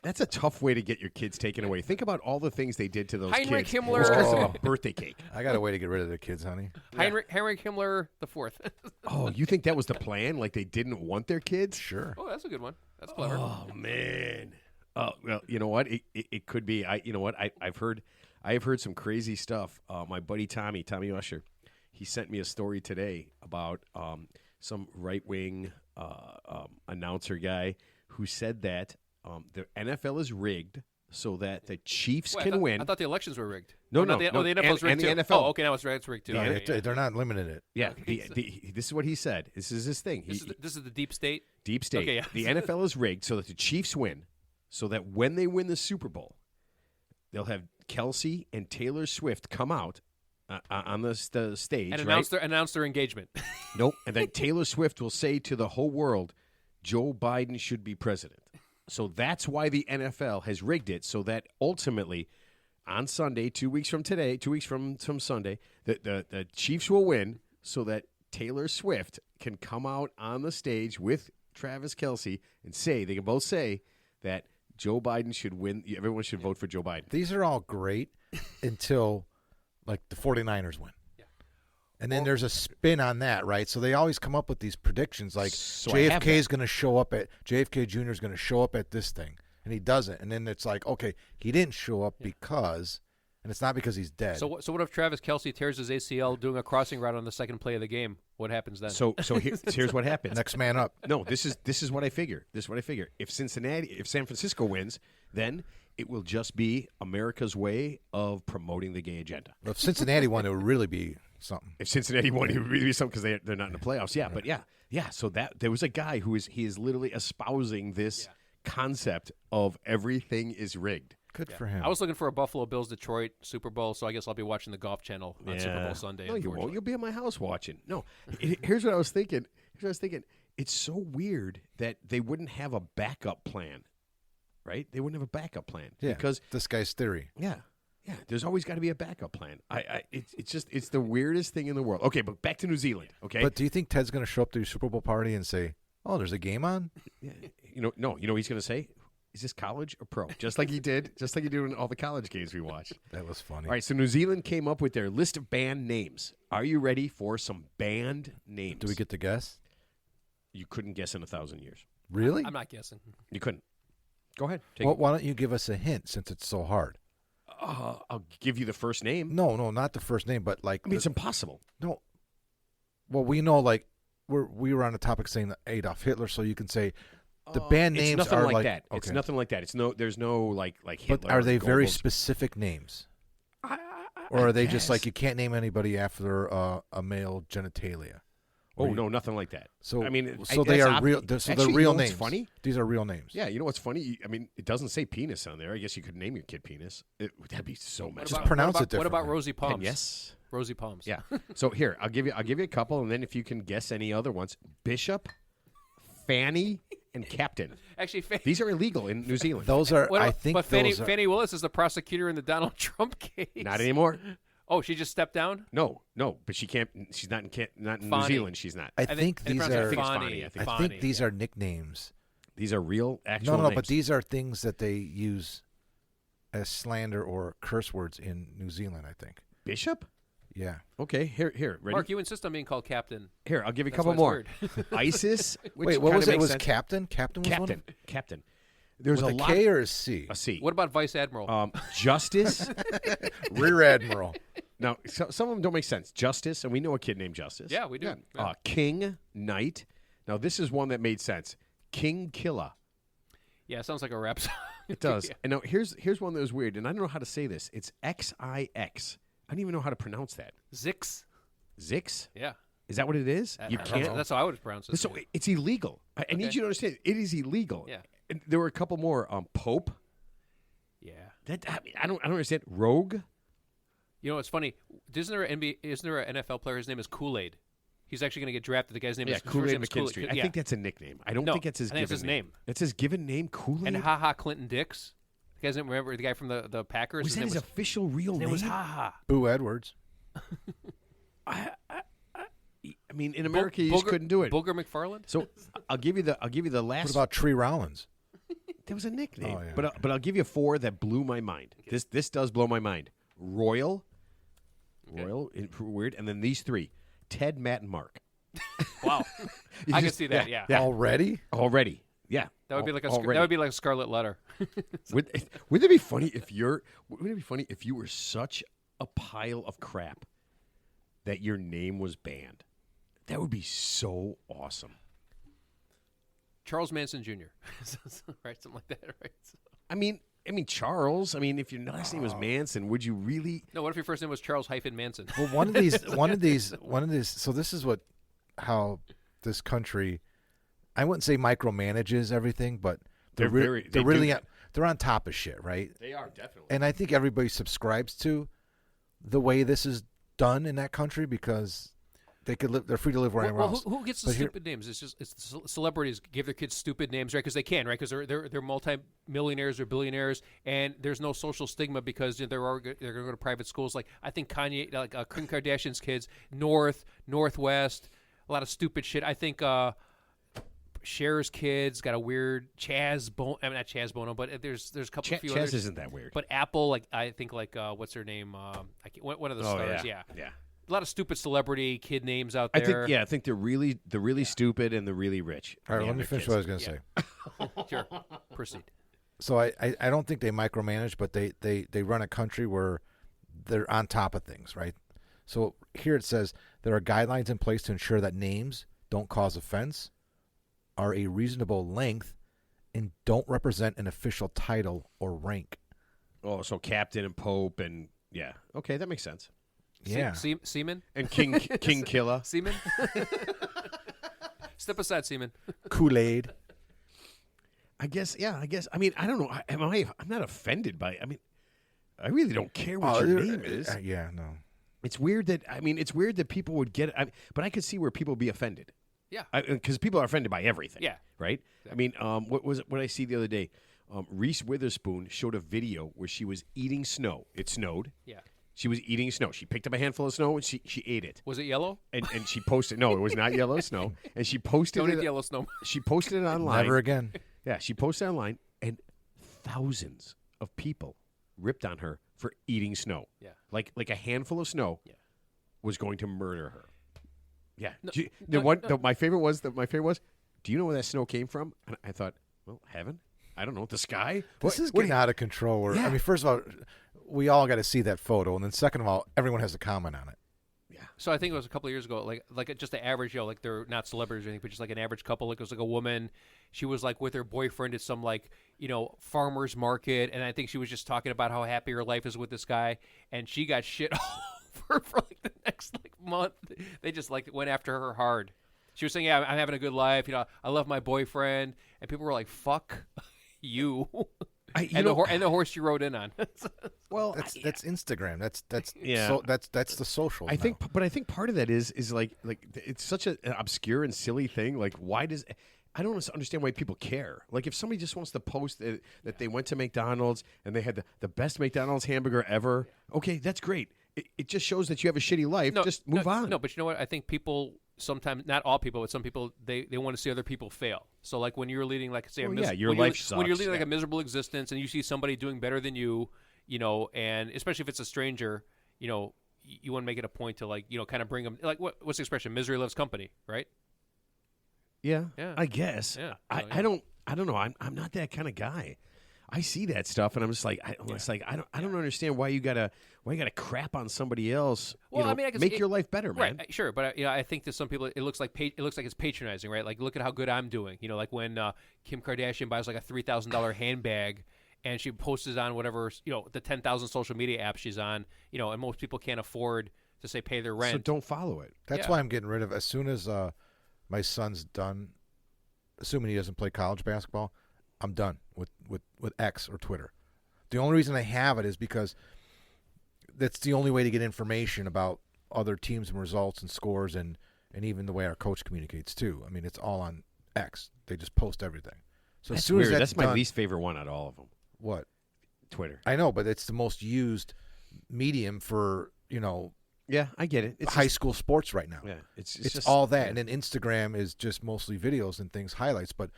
that's a tough way to get your kids taken away. Think about all the things they did to those Heinrich kids. Himmler. Just 'cause of Oh. a birthday cake. I got a way to get rid of the kids, honey. Heinrich Himmler the fourth. Oh, you think that was the plan? Like they didn't want their kids? Sure. Oh, that's a good one. That's clever. Oh man. Oh well, you know what? It could be. I've heard some crazy stuff. My buddy Tommy Usher, he sent me a story today about some right wing announcer guy who said that the NFL is rigged so that the Chiefs Wait, can win. I thought the elections were rigged. No, Oh, no, the no, NFL's and rigged the too. NFL. Oh, okay, now it's rigged too. No, Okay, yeah. they're not limiting it. Yeah, this is what he said. This is his thing. This is the deep state. Deep state. Okay, yeah. The NFL is rigged so that the Chiefs win, so that when they win the Super Bowl, they'll have Kelsey and Taylor Swift come out on the stage, And right? announce their engagement. Nope. And then Taylor Swift will say to the whole world, Joe Biden should be president. So that's why the NFL has rigged it, so that ultimately on Sunday, 2 weeks from today, 2 weeks from Sunday, the Chiefs will win so that Taylor Swift can come out on the stage with Travis Kelsey and they can both say that Joe Biden should win. Everyone should vote for Joe Biden. These are all great until like the 49ers win. And then there's a spin on that, right? So they always come up with these predictions like So I have JFK is going to show up at JFK Jr. is going to show up at this thing, and he doesn't. And then it's like, okay, he didn't show up because, and it's not because he's dead. So what if Travis Kelsey tears his ACL doing a crossing route on the second play of the game? What happens then? So here's what happens. Next man up. No, this is what I figure. This is what I figure. If San Francisco wins, then it will just be America's way of promoting the gay agenda. If Cincinnati won, it would really be something. If Cincinnati won, it would really be something because they're not in the playoffs. Yeah, but yeah. So that there was a guy he is literally espousing this concept of everything is rigged. Good for him. I was looking for a Buffalo Bills Detroit Super Bowl, so I guess I'll be watching the Golf Channel on Super Bowl Sunday. No, you won't. You'll be at my house watching. No, here's what I was thinking. It's so weird that they wouldn't have a backup plan, right? They wouldn't have a backup plan because this guy's theory. Yeah. There's always got to be a backup plan. It's the weirdest thing in the world. Okay, but back to New Zealand. Okay, But do you think Ted's going to show up to your Super Bowl party and say, "Oh, there's a game on"? yeah, no. You know what he's going to say? Is this college or pro? Just like he did in all the college games we watched. That was funny. All right, so New Zealand came up with their list of band names. Are you ready for some band names? Do we get to guess? You couldn't guess in 1,000 years. Really? I'm not guessing. You couldn't. Go ahead. Well, why don't you give us a hint since it's so hard? I'll give you the first name. No, not the first name, but like. I mean, it's impossible. No. Well, we know like we were on the topic saying Adolf Hitler, so you can say the band names it's nothing are like that. Okay. It's nothing like that. There's no like Hitler. But are they very Goebbels. specific names? Or are they just guess. like you can't name anybody after a male genitalia? Oh no, nothing like that. So I mean, so that's they are ob- real. So Actually, they're you real know what's names. funny? These are real names. Yeah, you know what's funny? I mean, it doesn't say penis on there. I guess you could name your kid penis. That'd be so much. Just pronounce it What about differently. Rosie Palms? Yes. Rosie Palms. Yeah. So here, I'll give you a couple, and then if you can guess any other ones, Bishop, Fanny, and Captain. Actually, These are illegal in New Zealand. Those are. what I about- think. But Fanny, those are, Fanny Willis is the prosecutor in the Donald Trump case. Not anymore. Oh, she just stepped down. No, but she can't. She's not in New Fonny. Zealand. She's not. I think they these pronounce it are. think it's Fonny. Fonny, I think. I think these are nicknames. These are real, actual No, names. but these are things that they use as slander or curse words in New Zealand. I think. Bishop. Yeah. Okay, here. Ready? Mark, you insist on being called captain. Here, I'll give you a That's couple why it's more. weird. ISIS. Which Wait, what kinda was it? makes Was sense. Captain? Captain was one. Captain. There's With a a lot. K or a C? A C. What about Vice Admiral? Justice. Rear Admiral. Now, some of them don't make sense. Justice, and we know a kid named Justice. Yeah, we do. Yeah. King, Knight. Now, this is one that made sense. King Killa. Yeah, it sounds like a rap song. It does. And now, here's one that was weird, and I don't know how to say this. It's XIX. I don't even know how to pronounce that. Zix. Zix? Yeah. Is that what it is? You can't. That's how I would pronounce it. So it's illegal. I need you to understand. It is illegal. Yeah. And there were a couple more. Pope. Yeah. I don't understand. Rogue. You know, it's funny. Isn't there an NFL player? His name is Kool-Aid. He's actually going to get drafted. The guy's name is Kool-Aid his first name is McKinstry. Kool-Aid. I Yeah. think that's a nickname. I don't No, think it's his I think given it's his name. That's his given name, Kool-Aid? And Ha Ha Clinton Dix. You guys didn't remember the guy from the Packers? Was that his official real his name? name was Ha Ha. Boo Edwards. I mean, in America, you just couldn't do it. Booger McFarland? So I'll give you the last. What about Tree Rollins? There was a nickname, Oh, yeah, but I'll give you four that blew my mind. This does blow my mind. Royal, weird, and then these three: Ted, Matt, and Mark. Wow. I can see that, yeah. Already? Already, yeah. That would be like Already. that would be like a scarlet letter. Wouldn't it be funny if you were such a pile of crap that your name was banned? That would be so awesome. Charles Manson Jr. Right, something like that, right? So. I mean, Charles. I mean, if your last name was Manson, would you really? No, what if your first name was Charles hyphen Manson? Well, one of these. So this is how this country. I wouldn't say micromanages everything, but they're on top of shit, right? They are definitely. And I think everybody subscribes to the way this is done in that country because they could live. They're free to live wherever else. Who gets the stupid names? It's the celebrities give their kids stupid names, right? Because they can, right? Because they're multi-millionaires or billionaires, and there's no social stigma because they're going to go to private schools. Like I think Kanye, like Kim Kardashian's kids, Northwest, a lot of stupid shit. I think Cher's kids got a weird Chaz Bono. I mean, not Chaz Bono, but there's a couple few Chaz others. isn't that weird. But Apple, I think what's her name? One of the stars, yeah. A lot of stupid celebrity kid names out there. I think they're really stupid and the really rich. All right, let me finish what I was going to say. Sure, proceed. So I don't think they micromanage, but they run a country where they're on top of things, right? So here it says there are guidelines in place to ensure that names don't cause offense, are a reasonable length, and don't represent an official title or rank. Oh, so Captain and Pope and yeah. Okay, that makes sense. Yeah. Seaman? And King Killer. Seaman? Step aside, Seaman. Kool-Aid. I guess. I mean, I don't know. I'm not offended by. I mean, I really don't care what your name is. Yeah, no. It's weird that people would get. But I could see where people would be offended. Yeah. Because people are offended by everything. Yeah. Right. I mean, what was it? What I see the other day? Reese Witherspoon showed a video where she was eating snow. It snowed. Yeah. She was eating snow. She picked up a handful of snow and she ate it. Was it yellow? And she posted. No, it was not yellow snow. And she posted Don't it. eat yellow snow. She posted it online. Never again. Yeah, she posted it online, and thousands of people ripped on her for eating snow. Yeah. Like a handful of snow. Yeah. Was going to murder her. Yeah. No, my favorite was. Do you know where that snow came from? And I thought, well, heaven. I don't know. The sky. This is getting out of control. Yeah. I mean, first of all, we all got to see that photo, and then second of all, everyone has a comment on it. Yeah. So I think it was a couple of years ago, like just the average, like they're not celebrities or anything, but just like an average couple. Like it was like a woman. She was like with her boyfriend at some farmer's market, and I think she was just talking about how happy her life is with this guy, and she got shit all over for like the next month. They just went after her hard. She was saying, "Yeah, I'm having a good life. I love my boyfriend," and people were like, "Fuck you." And the horse you rode in on. Well, that's Instagram. That's Yeah. So that's the social. I think part of that is like it's such an obscure and silly thing. Like, why does I don't understand why people care. Like, if somebody just wants to post that they went to McDonald's and they had the best McDonald's hamburger ever, okay, that's great. It just shows that you have a shitty life. Just move on. No, but you know what? I think people sometimes, not all people, but some people, they want to see other people fail. So like when you're leading, like say, your life sucks. When you're leading like a miserable existence, and you see somebody doing better than you, and especially if it's a stranger, you want to make it a point to kind of bring them. Like what's the expression? Misery loves company, right? Yeah, Yeah. I guess. Yeah. I don't know. I'm not that kind of guy. I see that stuff and I'm just like, I don't understand why you gotta crap on somebody else. Well, I mean, I guess make your life better, man. Right, sure, but I think to some people it looks like it's patronizing, right? Like, look at how good I'm doing. Like when Kim Kardashian buys like a $3,000 handbag and she posts it on whatever the 10,000 social media apps she's on, and most people can't afford to say pay their rent. So don't follow it. That's why I'm getting rid of as soon as my son's done, assuming he doesn't play college basketball, I'm done with X or Twitter. The only reason I have it is because that's the only way to get information about other teams and results and scores and even the way our coach communicates too. I mean, it's all on X. They just post everything. So That's as soon weird. as that's my done, least favorite one out of all of them. What? Twitter. I know, but it's the most used medium for Yeah, I get it. It's high school sports right now. Yeah, it's It's just all that, and then Instagram is just mostly videos and things, highlights. But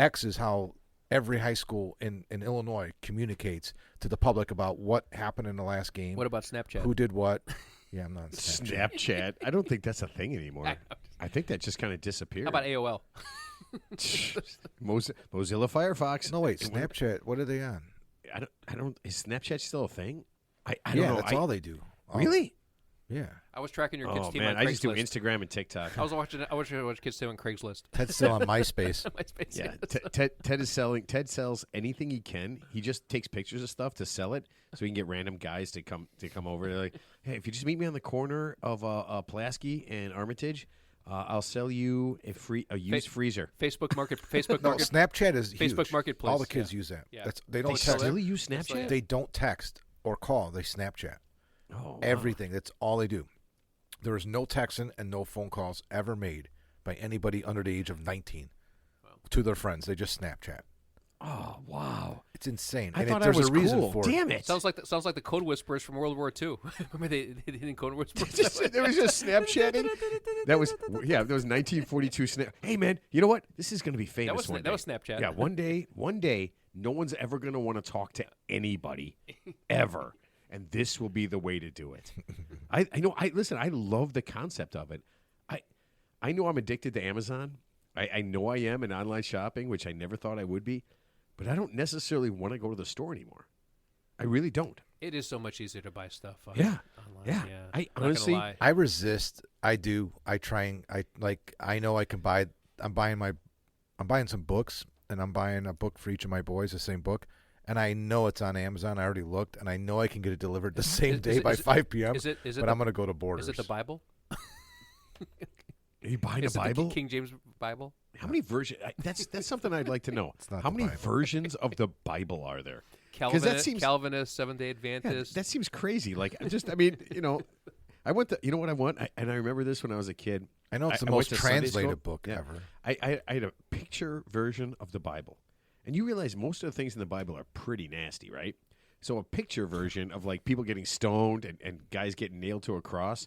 X is how every high school in Illinois communicates to the public about what happened in the last game. What about Snapchat? Who did what? Yeah, I'm not on Snapchat. Snapchat. I don't think that's a thing anymore. I think that just kind of disappeared. How about AOL? Mozilla Firefox. No, wait, Snapchat. What are they on? I don't. Is Snapchat still a thing? I don't Yeah, know. that's all they do. Really? Yeah. I was tracking your kids' Oh team man, on I just do Craigslist. Instagram and TikTok. I was watching kids' team on Craigslist. Ted's still on MySpace. MySpace, Yeah, yes. Ted is selling. Ted sells anything he can. He just takes pictures of stuff to sell it, so he can get random guys to come over. They're like, hey, if you just meet me on the corner of Pulaski and Armitage, I'll sell you a used freezer. Facebook No, Market. Snapchat is huge. Facebook Marketplace. All the kids use that. Yeah. They don't They text. still use Snapchat. They don't text or call. They Snapchat. Oh, wow. Everything. That's all they do. There is no texting and no phone calls ever made by anybody under the age of 19 to their friends. They just Snapchat. Oh wow! It's insane. I and thought there's I was a reason cool. for it. Damn it! Sounds like the Code Whisperers from World War II. Remember they didn't Code Whisperers? There was just Snapchatting. That was 1942 Snap. Hey man, you know what? This is going to be famous one day. That was Snapchat. Yeah, one day, no one's ever going to want to talk to anybody, ever, and this will be the way to do it. I know. Listen. I love the concept of it. I know I'm addicted to Amazon. I know I am in online shopping, which I never thought I would be, but I don't necessarily want to go to the store anymore. I really don't. It is so much easier to buy stuff. Yeah. Online. Yeah. I'm I not honestly- gonna lie. I resist. I do. I try and I know I can buy. I'm buying some books, and I'm buying a book for each of my boys, the same book, and I know it's on Amazon. I already looked, and I know I can get it delivered the same Is- day is- by is it- 5 p.m. Is it? But I'm going to go to Borders. Is it the Bible? Are you buying Is a it the Bible? King James Bible? How many versions? That's something I'd like to know. not How the many Bible. versions of the Bible are there? Calvinist, Calvinist, Seventh Day Yeah, Adventist. that seems crazy. Like, I mean, I went to, you know what I want? And I remember this when I was a kid. I know it's the I went most to Sunday translated school. book Yeah. ever. I had a picture version of the Bible. And you realize most of the things in the Bible are pretty nasty, right? So a picture version of like people getting stoned and guys getting nailed to a cross,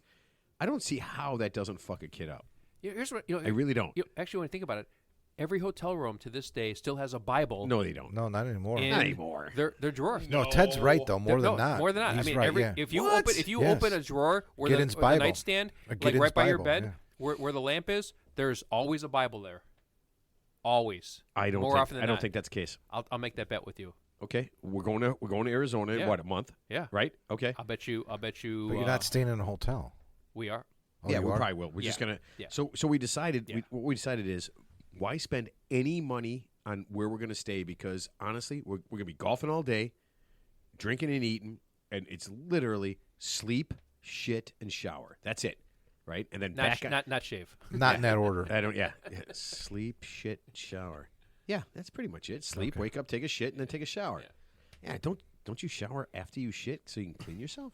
I don't see how that doesn't fuck a kid up. Here's what I really don't. Actually, when I think about it, every hotel room to this day still has a Bible. No, they don't. No, not anymore. in Not anymore. Their drawer. No, Ted's right though. More No, than not. More than not. He's I mean, right, yeah. if you What? open if you Yes. open a drawer where Gideon's the Bible. nightstand, A like Gideon's right by your Bible, bed, yeah. where the lamp is, there's always a Bible there. Always. I don't. More think, often than I don't not. think that's the case. I'll make that bet with you. Okay, we're going to Arizona in Yeah. what, a month? Yeah. Right. Okay. I'll bet you. But you're not staying in a hotel. We are. Oh, yeah, you we are? probably will. We're just Yeah. gonna. Yeah. So we decided. Yeah. What we decided is, why spend any money on where we're gonna stay? Because honestly, we're gonna be golfing all day, drinking and eating, and it's literally sleep, shit, and shower. That's it, right? And then Not back. not shave. Not in that order. I don't. Yeah. Sleep, shit, and shower. Yeah, that's pretty much it. Sleep, wake up, take a shit, and then take a shower. Yeah. Don't you shower after you shit so you can clean yourself?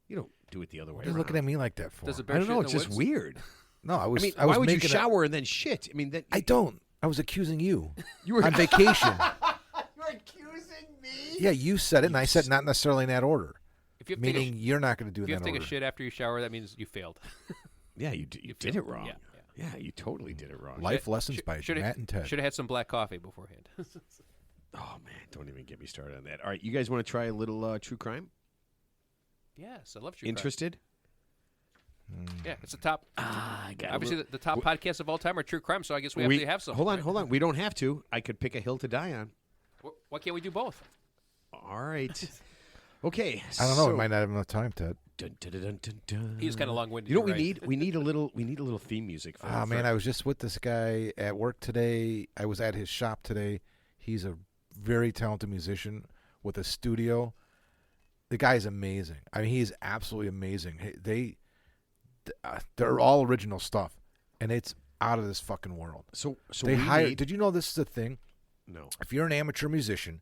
You don't do it the other way What are you around. looking at me like that for? Does it I bear don't shit know. in It's the just woods? weird. No, I was. I mean, I was why would you making shower and then shit? I mean, that I don't. I was accusing you. You were on vacation. You're accusing me. Yeah, you said it, and I said not necessarily in that order. If you have to take Meaning you're not going to do if it you in have that to take order. a shit after you shower, that means you failed. Yeah, you did it wrong. Yeah, Yeah, you totally did it wrong. Life lessons by Matt and Ted. Should have had some black coffee beforehand. Oh man, don't even get me started on that. All right, you guys want to try a little true crime? Yes, I love true crime. Interested? Yeah, it's a top. I got Obviously, the top podcasts of all time are true crime, so I guess we have to have some. Hold on, right? hold on. We don't have to. I could pick a hill to die on. Why can't we do both? All right. Okay. I don't know. So, We might not have enough time, Ted. Dun, dun, dun, dun, dun, dun. He was kind of long-winded. You know what you're we right. need? We need a little theme music. For, Ah, for- man, I was just with this guy at work today. I was at his shop today. He's a very talented musician with a studio. The guy's amazing. I mean, he's absolutely amazing. They're all original stuff, and it's out of this fucking world. So They we hire. need- Did you know this is a thing? No. If you're an amateur musician,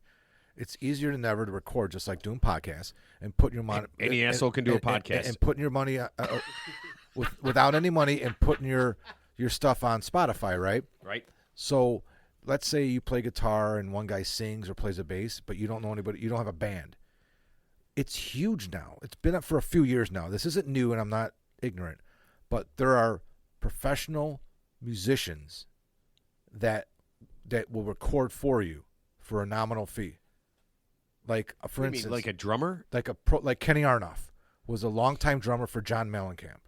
it's easier than ever to record, just like doing podcasts, and putting your money. Any asshole can do a podcast. and putting your money without any money, and putting your stuff on Spotify, right? Right. So, let's say you play guitar and one guy sings or plays a bass, but you don't know anybody. You don't have a band. It's huge now. It's been up for a few years now. This isn't new, and I'm not ignorant, but there are professional musicians that will record for you for a nominal fee. Like for You mean instance, like a drummer? like Kenny Arnoff was a longtime drummer for John Mellencamp.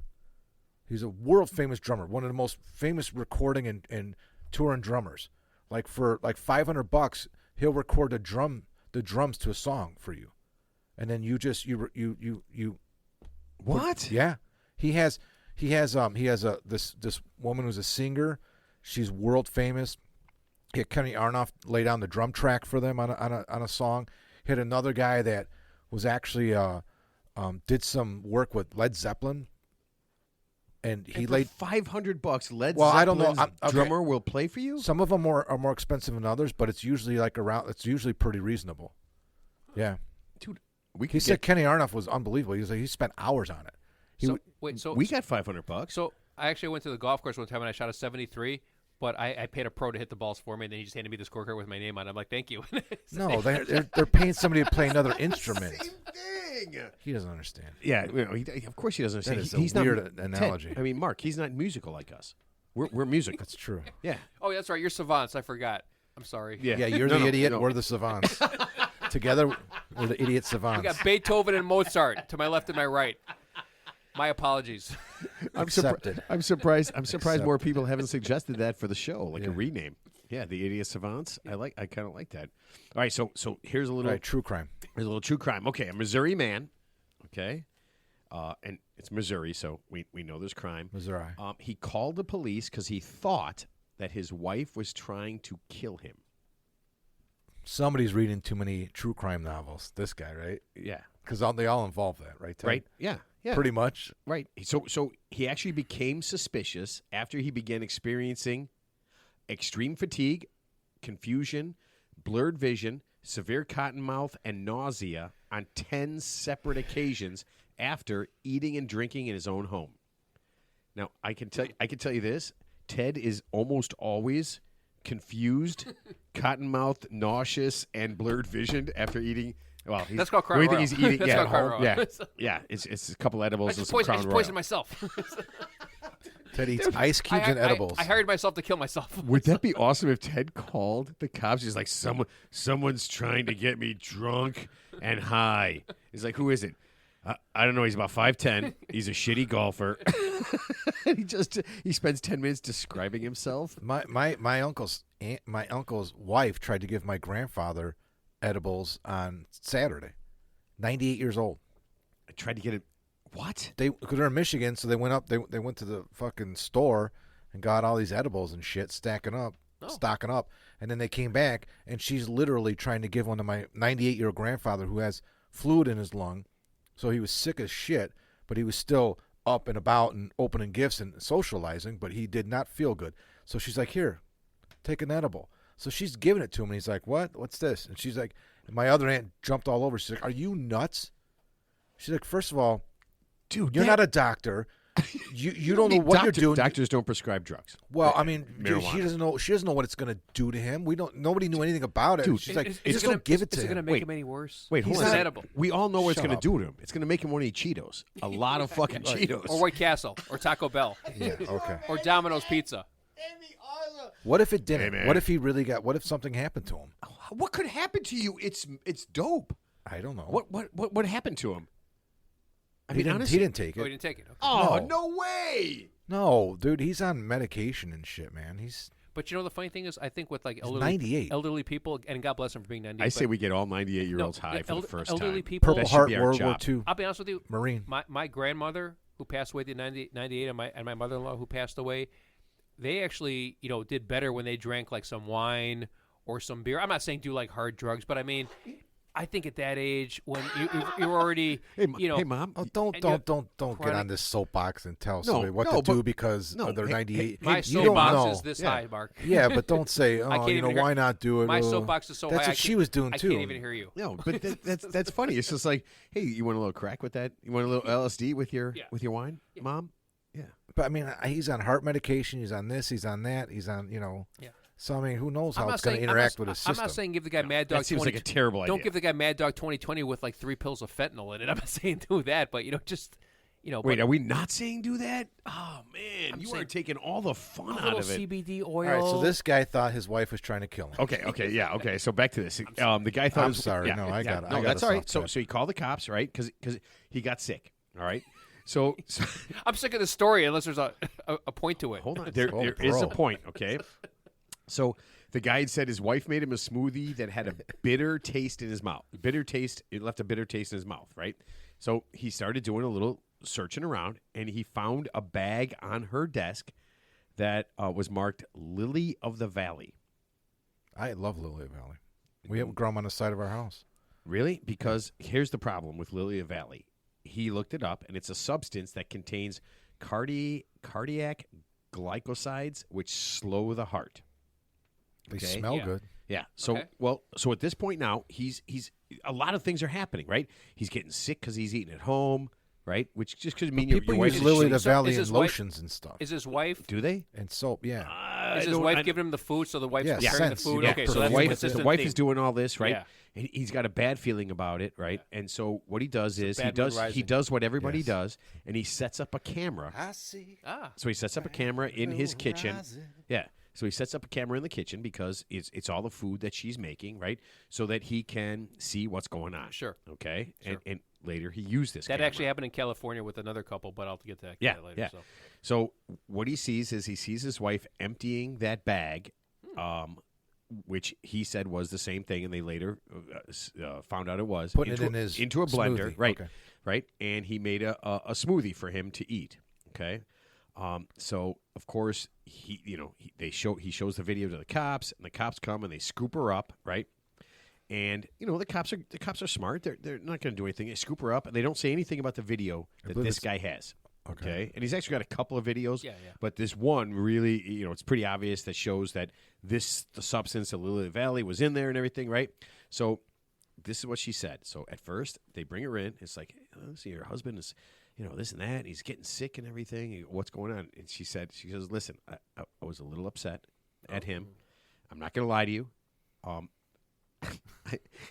He's a world famous drummer, one of the most famous recording and touring drummers. Like for like $500, he'll record the drums to a song for you, and then you just you What? yeah. He has this woman who's a singer. She's world famous. He had Kenny Arnoff lay down the drum track for them on a song. He had another guy that was actually did some work with Led Zeppelin, and he And for laid. $500. Led Well, I don't know. Zeppelin's Okay. drummer will play for you. Some of them are more expensive than others, but it's usually it's usually pretty reasonable. Yeah, Dude, we he could said get, Kenny Arnoff was unbelievable. He spent hours on it. we got $500. So I actually went to the golf course one time and I shot a 73, but I paid a pro to hit the balls for me, and then he just handed me this scorecard with my name on it. I'm like, thank you. No, they're paying somebody to play another instrument. Same thing. He doesn't understand. Yeah, of course he doesn't understand. That is He's a not, weird Ted, analogy. I mean, Mark, he's not musical like us. We're music. That's true. Yeah. Oh, that's right. You're savants. I forgot. I'm sorry. Yeah, you're the idiot. We're the savants. Together, we're the idiot We savants. got Beethoven and Mozart to my left and my right. My apologies. Accepted. I'm surprised more Accepted. people haven't suggested that for the show, like a Yeah. rename. Yeah, the Idiot Savants. I kind of like that. All right, so here's a little Right, true crime. Here's a little true crime. Okay, a Missouri man. Okay, and it's Missouri, so we know there's crime. Missouri. He called the police because he thought that his wife was trying to kill him. Somebody's reading too many true crime novels. This guy, right? Yeah. Because they all involve that, right? Ted? Right? Yeah. Yeah. Pretty much. Right. So he actually became suspicious after he began experiencing extreme fatigue, confusion, blurred vision, severe cottonmouth, and nausea on 10 separate occasions after eating and drinking in his own home. Now, I can tell you this. Ted is almost always confused, cottonmouth, nauseous, and blurred visioned after eating. Well, That's called Crown the only Royal. thing he's eating, That's yeah, called Crown home, Royal. yeah. It's a couple edibles I and just some Crown poisoned Royal. myself. Ted eats ice cubes and edibles. I hired myself to kill myself. Would that be awesome if Ted called the cops? He's like, someone's trying to get me drunk and high. He's like, who is it? I don't know. He's about 5'10". He's a shitty golfer. he spends 10 minutes describing himself. My uncle's wife tried to give my grandfather edibles on Saturday. 98 years old. I tried to get it. What? Because they're in Michigan, so they went up. They went to the fucking store and got all these edibles and shit, stocking up, and then they came back, and she's literally trying to give one to my 98-year-old grandfather who has fluid in his lung, so he was sick as shit, but he was still up and about and opening gifts and socializing, but he did not feel good. So she's like, "Here, take an edible." So she's giving it to him, and he's like, "What? What's this?" And she's like, my other aunt jumped all over. She's like, "Are you nuts?" She's like, "First of all, Dude, you're not a doctor. You don't know what you're doing. Doctors don't prescribe drugs. Well, I mean, marijuana. She doesn't know what it's going to do to him. Nobody knew anything about it. Dude, she's like, Is just it gonna, don't give it is to it going to him. make Wait. him any worse? Wait, hold He's on. an a second. edible. We all know what it's Shut going to up. do to him. It's going to make him want to eat Cheetos. A lot of fucking Cheetos. Or White Castle, or Taco Bell, Yeah, okay. or Domino's Pizza. What if it didn't? Hey, man. What if he really got? What if something happened to him? What could happen to you? It's dope. I don't know. What happened to him? I He mean, didn't. honestly. He didn't take Oh, it. he didn't take it. Okay. Oh, No. no way. No, dude, he's on medication and shit, man. He's But you know the funny thing is, I think with like He's 98. elderly people, and God bless him for being 98. I say but we get all 98-year-olds high for the first elderly time. people. Purple That should Heart be our World War job. II I'll be honest with you. Marine. My grandmother, who passed away at 98, and my mother-in-law, who passed away, they actually did better when they drank like some wine or some beer. I'm not saying do like hard drugs, but I mean, I think at that age when you're already Hey, Mom. Oh, don't and get chronic- on this soapbox and tell No, somebody what no, to do but- because no, they're hey, 98. my You don't soapbox know. is this Yeah. high, Mark. Yeah, but don't say, I oh, can't even hear- why not do it? My soapbox is so That's high. what she was doing I too. can't even hear you. No, but that's funny. It's just like, hey, you want a little crack with that? You want a little LSD with your wine, Mom? Yeah. But I mean, he's on heart medication. He's on this. He's on that. He's on, Yeah. So I mean, who knows I'm how not it's going to saying- interact I'm not, with his I'm system? not saying give the guy Mad Dog. That seems 20, like a terrible idea. Don't give the guy Mad Dog 2020 with like 3 pills of fentanyl in it. I'm not saying do that, but just Wait, but are we not saying do that? Oh man, I'm you saying are taking all the fun a out little of it. CBD oil. All right, so this guy thought his wife was trying to kill him. Okay, yeah, okay. So back to this. The guy thought. I'm sorry. Yeah, No, I got it. No, I got that's a all right. soft So tip. he called the cops, right? Because he got sick. All right. So I'm sick of the story unless there's a point to it. hold on. There Oh, is a bro. point. Okay. So the guy had said his wife made him a smoothie that had a bitter taste in his mouth. Bitter taste. It left a bitter taste in his mouth. Right. So he started doing a little searching around, and he found a bag on her desk that was marked "Lily of the Valley." I love Lily Valley. We have grow them on the side of our house. Really? Because here's the problem with Lily Valley. He looked it up, and it's a substance that contains cardiac glycosides, which slow the heart. They Okay. smell Yeah. good. Yeah. So, Okay. so at this point now, he's a lot of things are happening, right? He's getting sick because he's eating at home, right? Which just could mean People your wife use is Lily sick. the So Valley is and his wife- lotions and stuff. Is his wife? Do they? And soap, yeah. Is his wife giving him the food so the wife's Yeah, preparing the sense. food? Yeah, Okay, so so the that's a wife, consistent the wife theme. is doing all this, right? Yeah. And he's got a bad feeling about it, right? And so what he does is bad mood he rising. does what everybody Yes. does, and he sets up a camera. I see. So he sets up a camera in his kitchen. Yeah. So he sets up a camera in the kitchen because it's all the food that she's making, right? So that he can see what's going on. Sure. Okay. Sure. And later he used this. That camera. actually happened in California with another couple, but I'll get to that Yeah. later. Yeah. So. So what he sees is his wife emptying that bag, which he said was the same thing, and they later found out it was Putting it in his into a blender, smoothie. right? Okay. Right, and he made a smoothie for him to eat. Okay, so of course he shows the video to the cops, and the cops come and they scoop her up, right? And the cops are smart. They're not going to do anything. They scoop her up, and they don't say anything about the video that believe this it's- guy has. Okay. And he's actually got a couple of videos. Yeah. But this one really, it's pretty obvious that shows that the substance of Lily Valley was in there and everything, right? So this is what she said. So at first they bring her in. It's like, see, your husband is, this and that. And he's getting sick and everything. What's going on? And she goes, listen, I was a little upset at him. I'm not going to lie to you.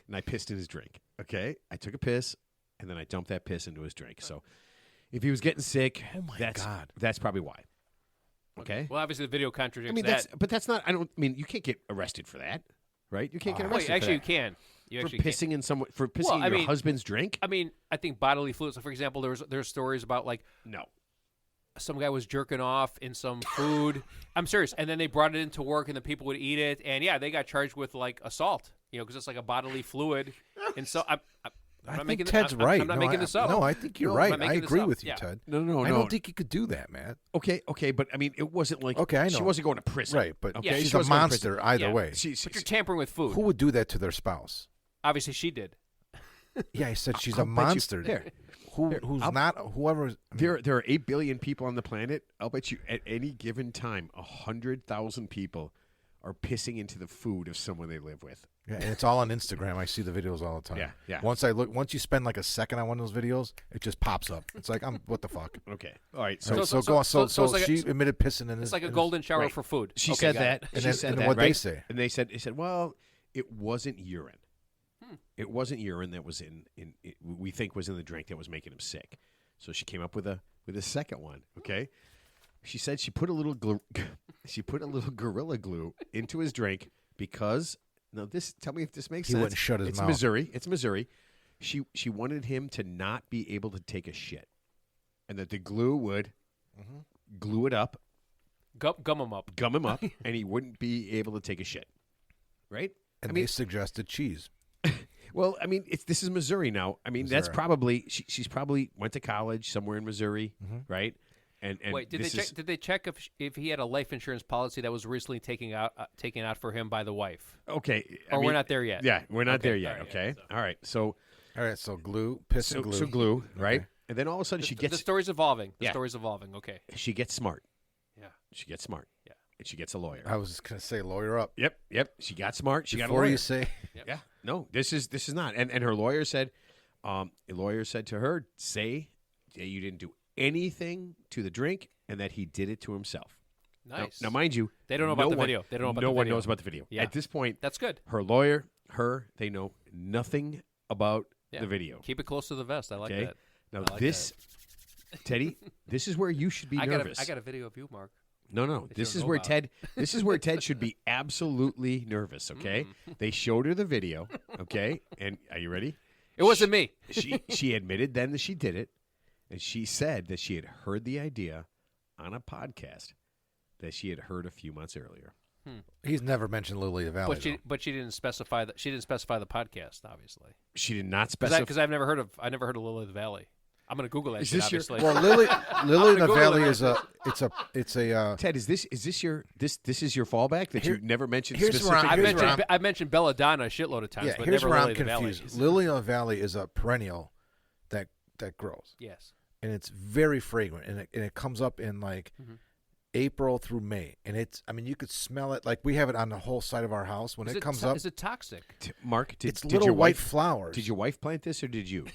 And I pissed in his drink. Okay, I took a piss, and then I dumped that piss into his drink. So if he was getting sick, God. that's probably why. Okay. Well, obviously the video contradicts I mean, that. but that's not. You can't get arrested for that, right? You can't get Wait, arrested. actually, you for can. You that. actually for can. pissing in Well, in your husband's drink. I mean, I think bodily fluids. So for example, there's stories about like No. some guy was jerking off in some food. I'm serious. And then they brought it into work, and the people would eat it, and yeah, they got charged with like assault. Because it's like a bodily fluid. And so I'm I not think making Ted's I'm, right. I'm not No, making this up. No, I think you're I'm right. not I making this agree up. with you, Yeah. Ted. No. I don't think you could do that, Matt. Okay, but I mean, it wasn't like Okay, I she know. wasn't going to prison, Right, but okay? she's She a wasn't going to prison. monster either Yeah. way. But you're tampering with food. Who would do that to their spouse? Obviously, she did. Yeah, I said she's I'll a bet you- monster. There. Who's I'll- not whoever? There are 8 billion people on the planet. I'll bet you at any given time, 100,000 people are pissing into the food of someone they live with. Yeah, and it's all on Instagram. I see the videos all the time. Yeah. Once you spend like a second on one of those videos, it just pops up. It's like, what the fuck? Okay. All right. So, So, go on. So so it's like she a- admitted pissing in It's his. like a in his- golden shower right. for food. she Okay, said got that. it. And She then- said and then that, what'd they right? say? And they said, well, it wasn't urine. It wasn't urine that was we think was in the drink that was making him sick. So she came up with a second one. Okay. She said she put a little gorilla glue into his drink because tell me if this makes He sense. wouldn't shut his it's mouth. Missouri. It's Missouri. She wanted him to not be able to take a shit, and that the glue would glue it up, Gum them up. gum him up, and he wouldn't be able to take a shit. Right? And I mean, they suggested cheese. well, I mean, this is Missouri now. I mean, that's Missouri. probably she's probably went to college somewhere in Missouri, right? And Wait, did this they is- check? Did they check if he had a life insurance policy that was recently taken out for him by the wife? Okay, Or we're not there yet. Yeah, we're not Okay, there yet. all right, okay, yeah, all right. So All right, so glue, piss and glue. so glue, right? Okay. And then all of a sudden The story's evolving. The Yeah. story's evolving. Okay. she gets smart. Yeah. She gets smart. Yeah. And she gets a lawyer. I was just gonna say lawyer up. Yep. She got smart. She got a Before lawyer. you say, Yeah. No, this is not. And her lawyer said, the lawyer said to her, say that you didn't do anything to the drink and that he did it to himself. Nice. Now, mind you, They don't know about the video. They don't know about no the one video. knows about the video. Yeah. At this point, That's good. her lawyer, they know nothing about Yeah. the video. Keep it close to the vest. I like Okay. that. Now I like this, Teddy, this is where you should be I nervous. got a video of you, Mark. No. That This you is don't where know about. Ted. This is where Ted should be absolutely nervous. Okay. They showed her the video. Okay. And are you ready? It wasn't me. She admitted then that she did it, and she said that she had heard the idea on a podcast that she had heard a few months earlier. he's never mentioned Lily of the Valley. But she didn't specify that. She didn't specify the podcast, obviously. She did not specify. Because I've never heard of Lily of the Valley. I'm gonna Google that. Is shit, this your- obviously. though. Well, Lily in the Google Valley it. is a Ted, is this your fallback that you never mentioned here's where specifically? I've mentioned Belladonna a shitload of times, yeah. but Here's never where Lily I'm of the Valley. confused. Lily of the Valley is a perennial that grows, Yes. and it's very fragrant, and it comes up in like April through May, and you could smell it. Like we have it on the whole side of our house when it comes up. Is it toxic? Mark, It's did little your white wife, flowers. Did your wife plant this or did you?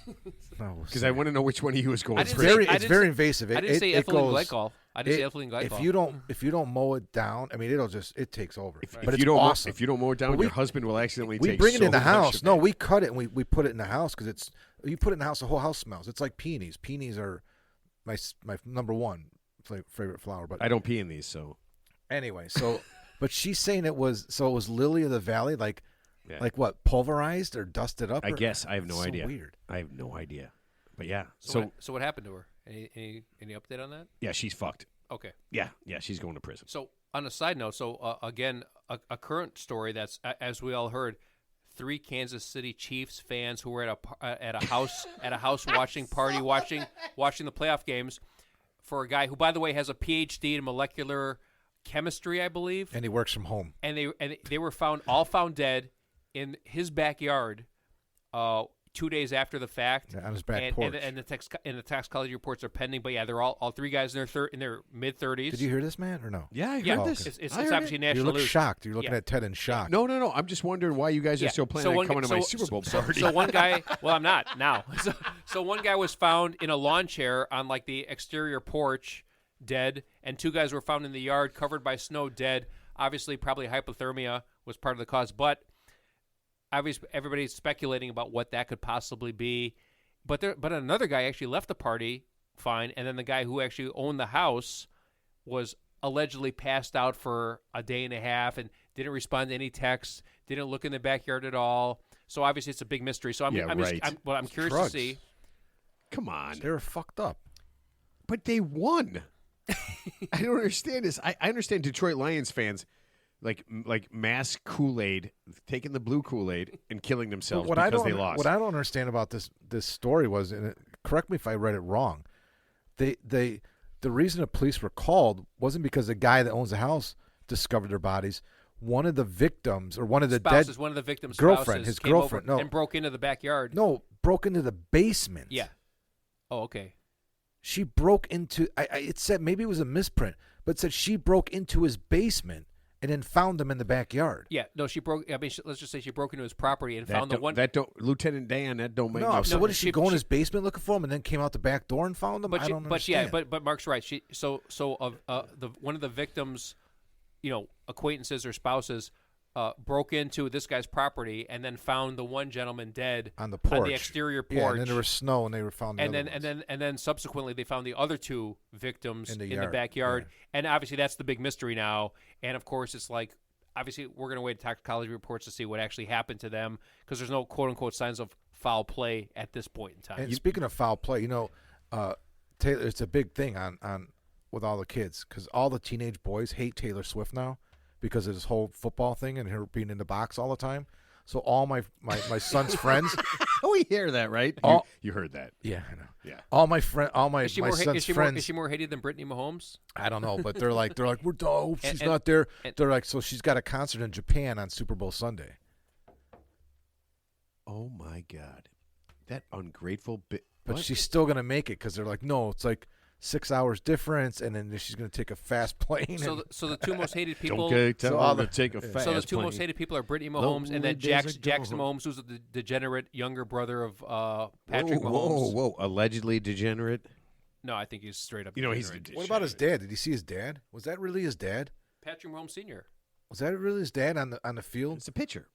No, Because I want to know which one of you is going I didn't first. say- very I it's didn't very say- invasive. I didn't say it ethylene goes, glycol. I didn't say ethylene glycol. If you don't mow it down, it takes over. If but you it's don't awesome. if you don't mow it down, But we- your husband will accidentally we take bring it so in the much house. of No, it. we cut it and we put it in the house because you put it in the house, the whole house smells. It's like peonies. Peonies are my number one favorite flower. But I don't pee in these, so anyway, but she's saying it was Lily of the Valley, like what, pulverized or dusted up? I guess I have no So idea. Weird. I have no idea. But yeah, So what happened to her? Any update on that? yeah, she's fucked. Okay. Yeah, she's going to prison. So on a side note, again, a current story that's as we all heard, 3 Kansas City Chiefs fans who were at a house watching the playoff games for a guy who, by the way, has a PhD in molecular chemistry, I believe, And he works from home. and they were found dead in his backyard 2 days after the fact. on his back and, porch. And the toxicology reports are pending. But yeah, they're all three guys in their mid-30s. Did you hear this, man, or no? Yeah, I heard Yeah, this. it's I heard obviously it. You national look news. shocked. You're looking Yeah. at Ted in shock. No. I'm just wondering why you guys are still planning on coming to my Super Bowl party. So one guy, well, I'm not now. So one guy was found in a lawn chair on like the exterior porch, dead, and 2 guys were found in the yard covered by snow, dead. Obviously, probably hypothermia was part of the cause, but obviously everybody's speculating about what that could possibly be. But another guy actually left the party fine, and then the guy who actually owned the house was allegedly passed out for a day and a half and didn't respond to any texts, didn't look in the backyard at all. So obviously it's a big mystery. So I'm curious Drugs. to see. Come on. They were fucked up. But they won. I don't understand this. I understand Detroit Lions fans like mass Kool-Aid, taking the blue Kool-Aid and killing themselves because they lost. What I don't understand about this story was, and correct me if I read it wrong, the reason the police were called wasn't because the guy that owns the house discovered their bodies. One of the victims, or one of the Spouses, dead one of the victims' girlfriend, spouses his came girlfriend, over no. and broke into the backyard. No, broke into the basement. Yeah. Oh, okay. She broke into. It said maybe it was a misprint, but it said she broke into his basement and then found him in the backyard. Yeah. No, she broke. I mean, let's just say she broke into his property and found the one. Lieutenant Dan, that don't make No, so sense. what did she go in she- his basement looking for him and then came out the back door and found him? I don't understand. But Mark's right. The one of the victims, acquaintances or spouses, broke into this guy's property and then found the one gentleman dead on the porch, on the exterior porch. Yeah, and then there was snow and they were found. And then subsequently they found the other 2 victims In the the yard, backyard. yeah. And obviously that's the big mystery now. And of course it's like, obviously we're going to wait toxicology reports to see what actually happened to them, because there's no quote unquote signs of foul play at this point in time. And speaking of foul play, Taylor, it's a big thing on with all the kids, because all the teenage boys hate Taylor Swift now because of this whole football thing and her being in the box all the time. So all my son's friends. We hear that, right? All- You heard that. Yeah, I know. Yeah. All my son's friends. Is she more hated than Brittany Mahomes? I don't know, but they're like we're dope. She's And- not there. and- They're like, so she's got a concert in Japan on Super Bowl Sunday. Oh my God, that ungrateful bit. But what? she's still gonna make it because they're like, no, it's like 6 hours difference, and then she's gonna take a fast plane. So the 2 most hated people. Don't tell So her all to the- take a fast So the 2 plane. most hated people are Brittany Mahomes and then Lonely days Jackson ago. Mahomes, who's the degenerate younger brother of Patrick whoa, Mahomes. Whoa, allegedly degenerate. No, I think he's straight up. He's degenerate. what about his dad? Did you see his dad? Was that really his dad? Patrick Mahomes Sr. Was that really his dad on the field? It's a pitcher.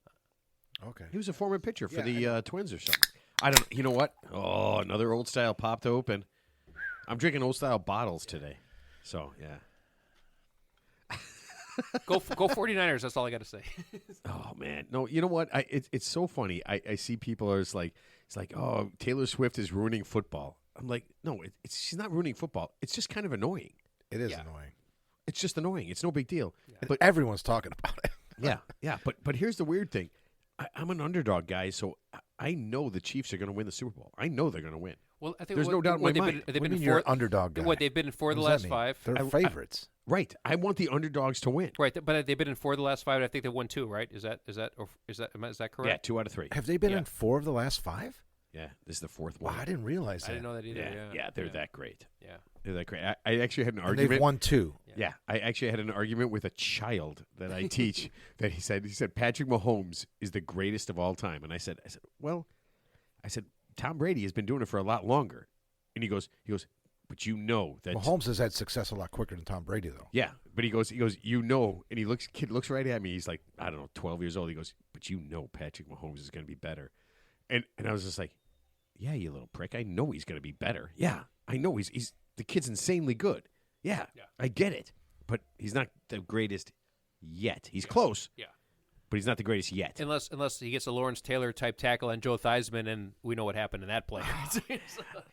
Okay. He was a former pitcher for Yeah, the Twins or something. I don't. You know what? Oh, another old style popped open. I'm drinking old style bottles today. So yeah. Go 49ers. That's all I got to say. Oh man, no. You know what? It's so funny. I see people are it's like oh, Taylor Swift is ruining football. I'm like, no, she's not ruining football. It's just kind of annoying. It is Yeah. annoying. It's just annoying. It's no big deal. But everyone's talking about it. Yeah. But here's the weird thing. I'm an underdog guy, so I know the Chiefs are going to win the Super Bowl. I know they're going to win. Well, I think There's no doubt in my they've mind. Been, they've What do been you in mean you're four, an underdog guy? What they've been in 4 of the What does last that mean? 5. They're favorites. Right. I want the underdogs to win. Right, but they've been in 4 of the last 5. And I think they won 2. Right? Is that Yeah, correct? 2 out of 3. Have they been Yeah. in 4 of the last 5? Yeah, this is the 4th Wow, one. I didn't realize I that. didn't know that either. Yeah, they're that great. Yeah. They're that great. I actually had an And argument. they've won 2. Yeah, I actually had an argument with a child that I teach that he said Patrick Mahomes is the greatest of all time, and I said, Tom Brady has been doing it for a lot longer, and he goes, but you know that Mahomes has had success a lot quicker than Tom Brady, though. yeah, but he goes, and kid looks right at me. He's like, I don't know, 12 years old. He goes, but you know, Patrick Mahomes is going to be better, and I was just like, yeah, you little prick, I know he's going to be better. Yeah, I know he's the kid's insanely good. Yeah, I get it, but he's not the greatest yet. He's close. Yeah. But he's not the greatest yet. Unless he gets a Lawrence Taylor type tackle on Joe Theismann, and we know what happened in that play.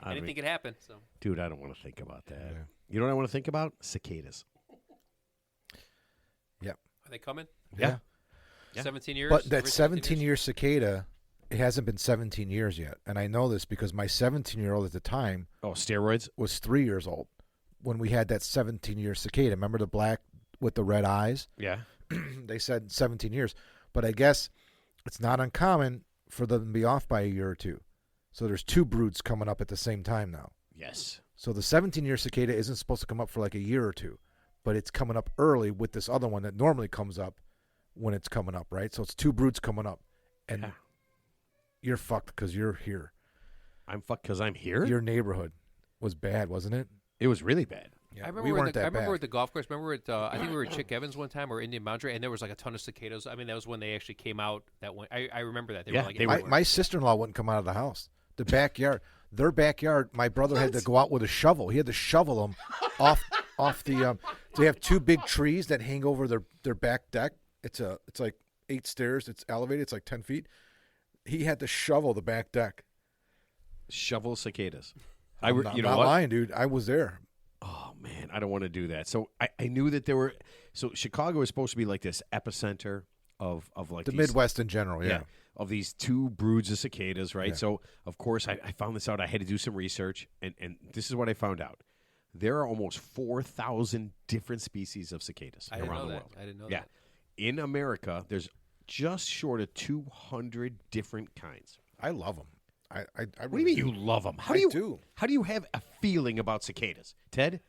Anything could happen. So. Dude, I don't want to think about that. Yeah. You know what I want to think about? Cicadas. Yeah. Are they coming? Yeah. 17 years. But that Every 17 17-year cicada, it hasn't been 17 years yet. And I know this because my 17-year-old at the time Oh, steroids? was 3 years old when we had that 17-year cicada. Remember the black with the red eyes? Yeah. They said 17 years. But I guess it's not uncommon for them to be off by a year or two. So there's 2 broods coming up at the same time now. Yes. So the 17-year cicada isn't supposed to come up for like a year or two, but it's coming up early with this other one that normally comes up when it's coming up, right? So it's 2 broods coming up, and Yeah. you're fucked because you're here. I'm fucked because I'm here? Your neighborhood was bad, wasn't it? It was really bad. Yeah, I remember, we weren't that I remember bad. at the golf course. Remember at I think we were at Chick Evans one time or Indian Boundary, and there was like a ton of cicadas. I mean, that was when they actually came out. That one, I remember that. They Yeah, were like they were- everywhere. My sister-in-law wouldn't come out of the house. The backyard, their backyard. My brother had to go out with a shovel. He had to shovel them off the. They have 2 big trees that hang over their back deck. It's like 8 stairs. It's elevated. It's like 10 feet. He had to shovel the back deck. Shovel cicadas. I'm you know not what? lying, dude. I was there. Oh man, I don't want to do that. So I knew that there were. So Chicago is supposed to be like this epicenter of like The these, Midwest in general, yeah. of these 2 broods of cicadas, right? Yeah. So of course I found this out. I had to do some research, and this is what I found out. There are almost 4,000 different species of cicadas I didn't around know the that. world. I didn't know Yeah, that. in America, there's just short of 200 different kinds. I love them. I What do you mean you love them? How do I you do. How do you have a feeling about cicadas, Ted?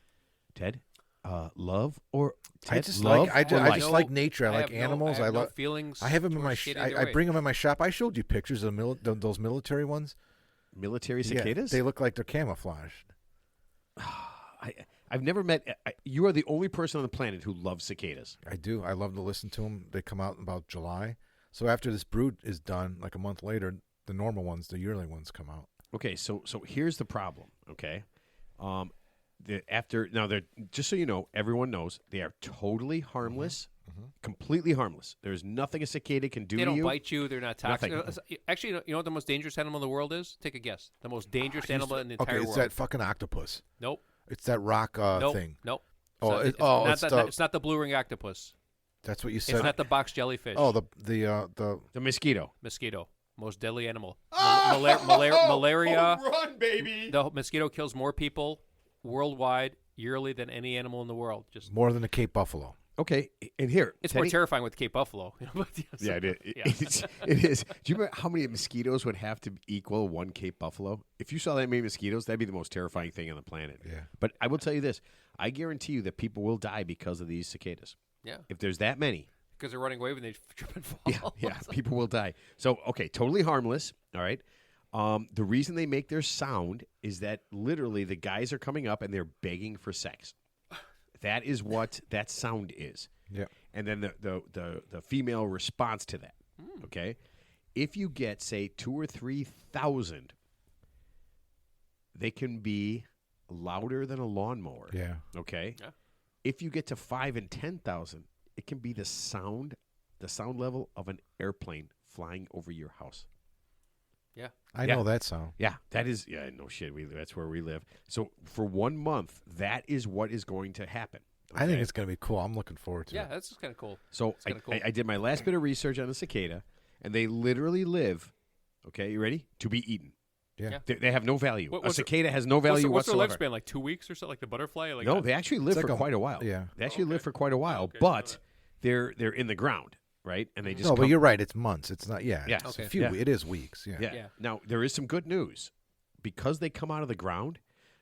Love or Ted, I just love like I or just, I like? just like nature. I like have animals. No, I have no love feelings. I have them in my. towards cicada either I way. bring them in my shop. I showed you pictures of those military ones. military Yeah, cicadas. they look like they're camouflaged. I've never met. You are the only person on the planet who loves cicadas. I do. I love to listen to them. They come out in about July. So after this brood is done, like a month later, the normal ones, the yearling ones, come out. Okay, so here's the problem. Okay, after now they're just so you know, everyone knows they are totally harmless, completely harmless. There's nothing a cicada can do They to don't you. bite you. They're not toxic. Nothing. Actually, you know what the most dangerous animal in the world is? Take a guess. The most dangerous animal in the Okay, entire it's world. that fucking octopus. Nope. It's that rock Nope. thing. Nope. Oh, It's oh, not it's that- the- it's not the blue ring octopus. That's what you said. It's not the box jellyfish. Oh, the The mosquito. mosquito. Most deadly animal. Oh! Malaria. Run, baby. The mosquito kills more people worldwide yearly than any animal in the world. Just more than the Cape buffalo. Okay, and here it's Teddy- more terrifying with Cape Buffalo. But, Yeah, it is. Yeah. It is. Do you remember how many mosquitoes would have to equal one Cape buffalo? If you saw that many mosquitoes, that'd be the most terrifying thing on the planet. Yeah. But I will tell you this: I guarantee you that people will die because of these cicadas. Yeah, If there's that many, because they're running away when they trip and fall. yeah, people will die. So, okay, totally harmless. All right. The reason they make their sound is that literally the guys are coming up and they're begging for sex. That is what that sound is. Yeah. And then the female response to that. Okay, if you get say 2,000 or 3,000, they can be louder than a lawnmower. Yeah. Okay. Yeah. If you get to 5,000 and 10,000, it can be the sound level of an airplane flying over your house. Yeah. I Yeah. know that sound. Yeah, that is. Yeah, no shit. That's where we live. So for 1 month, that is what is going to happen. I think okay? it's going to be cool. I'm looking forward to Yeah, it. that's kind of cool. So It's kinda cool. I did my last bit of research on the cicada, and they literally live. Okay, you ready? To be eaten. Yeah. Yeah. They have no value. What- A what's cicada has no value What's their whatsoever. lifespan? Like 2 weeks or something? Like the butterfly? Like No, they actually live It's for like a- quite a while. yeah. They actually live Okay. for quite a while, Okay, I know but they're in the ground, right? And they just No, but come- you're right. It's months. It's not. Yeah. Yeah. It's Okay. a few. Yeah. It is weeks. Yeah. Yeah. Yeah. Now there is some good news because they come out of the ground.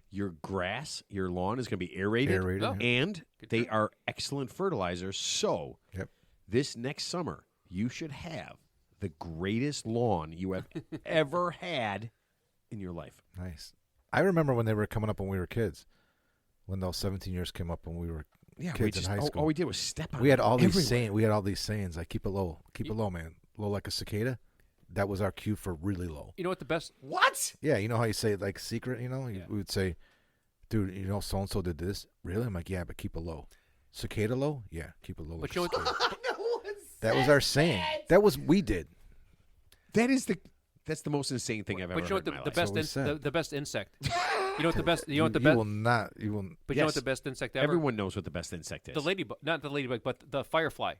Your grass, your lawn is going to be aerated, Aerated, Oh. yeah. and Good they job. are excellent fertilizers. So Yep. this next summer, you should have the greatest lawn you have ever had in your life. Nice. I remember when they were coming up when we were kids. When those 17 years came up when we were Yeah, we kids just in high all, school. all we did was step on. We had it all these everywhere. sayings. We had all these sayings like "keep it low, keep it low, man, low like a cicada." That was our cue for really low. You know what the best? What? Yeah, you know how you say like secret. You know, Yeah. we would say, "Dude, you know so and so did this." Really? I'm like, "Yeah, but keep it low." Cicada low? Yeah, keep it low. But Like you a know what? cicada. That was our saying. That was we did. That's the most insane thing I've ever But you know heard what in my the life. best what we said. the best insect? You know what the best? You know what the You best? will not. You will. But you know Yes. what the best insect ever? Everyone knows what the best insect is. The ladybug, not the ladybug, but the firefly.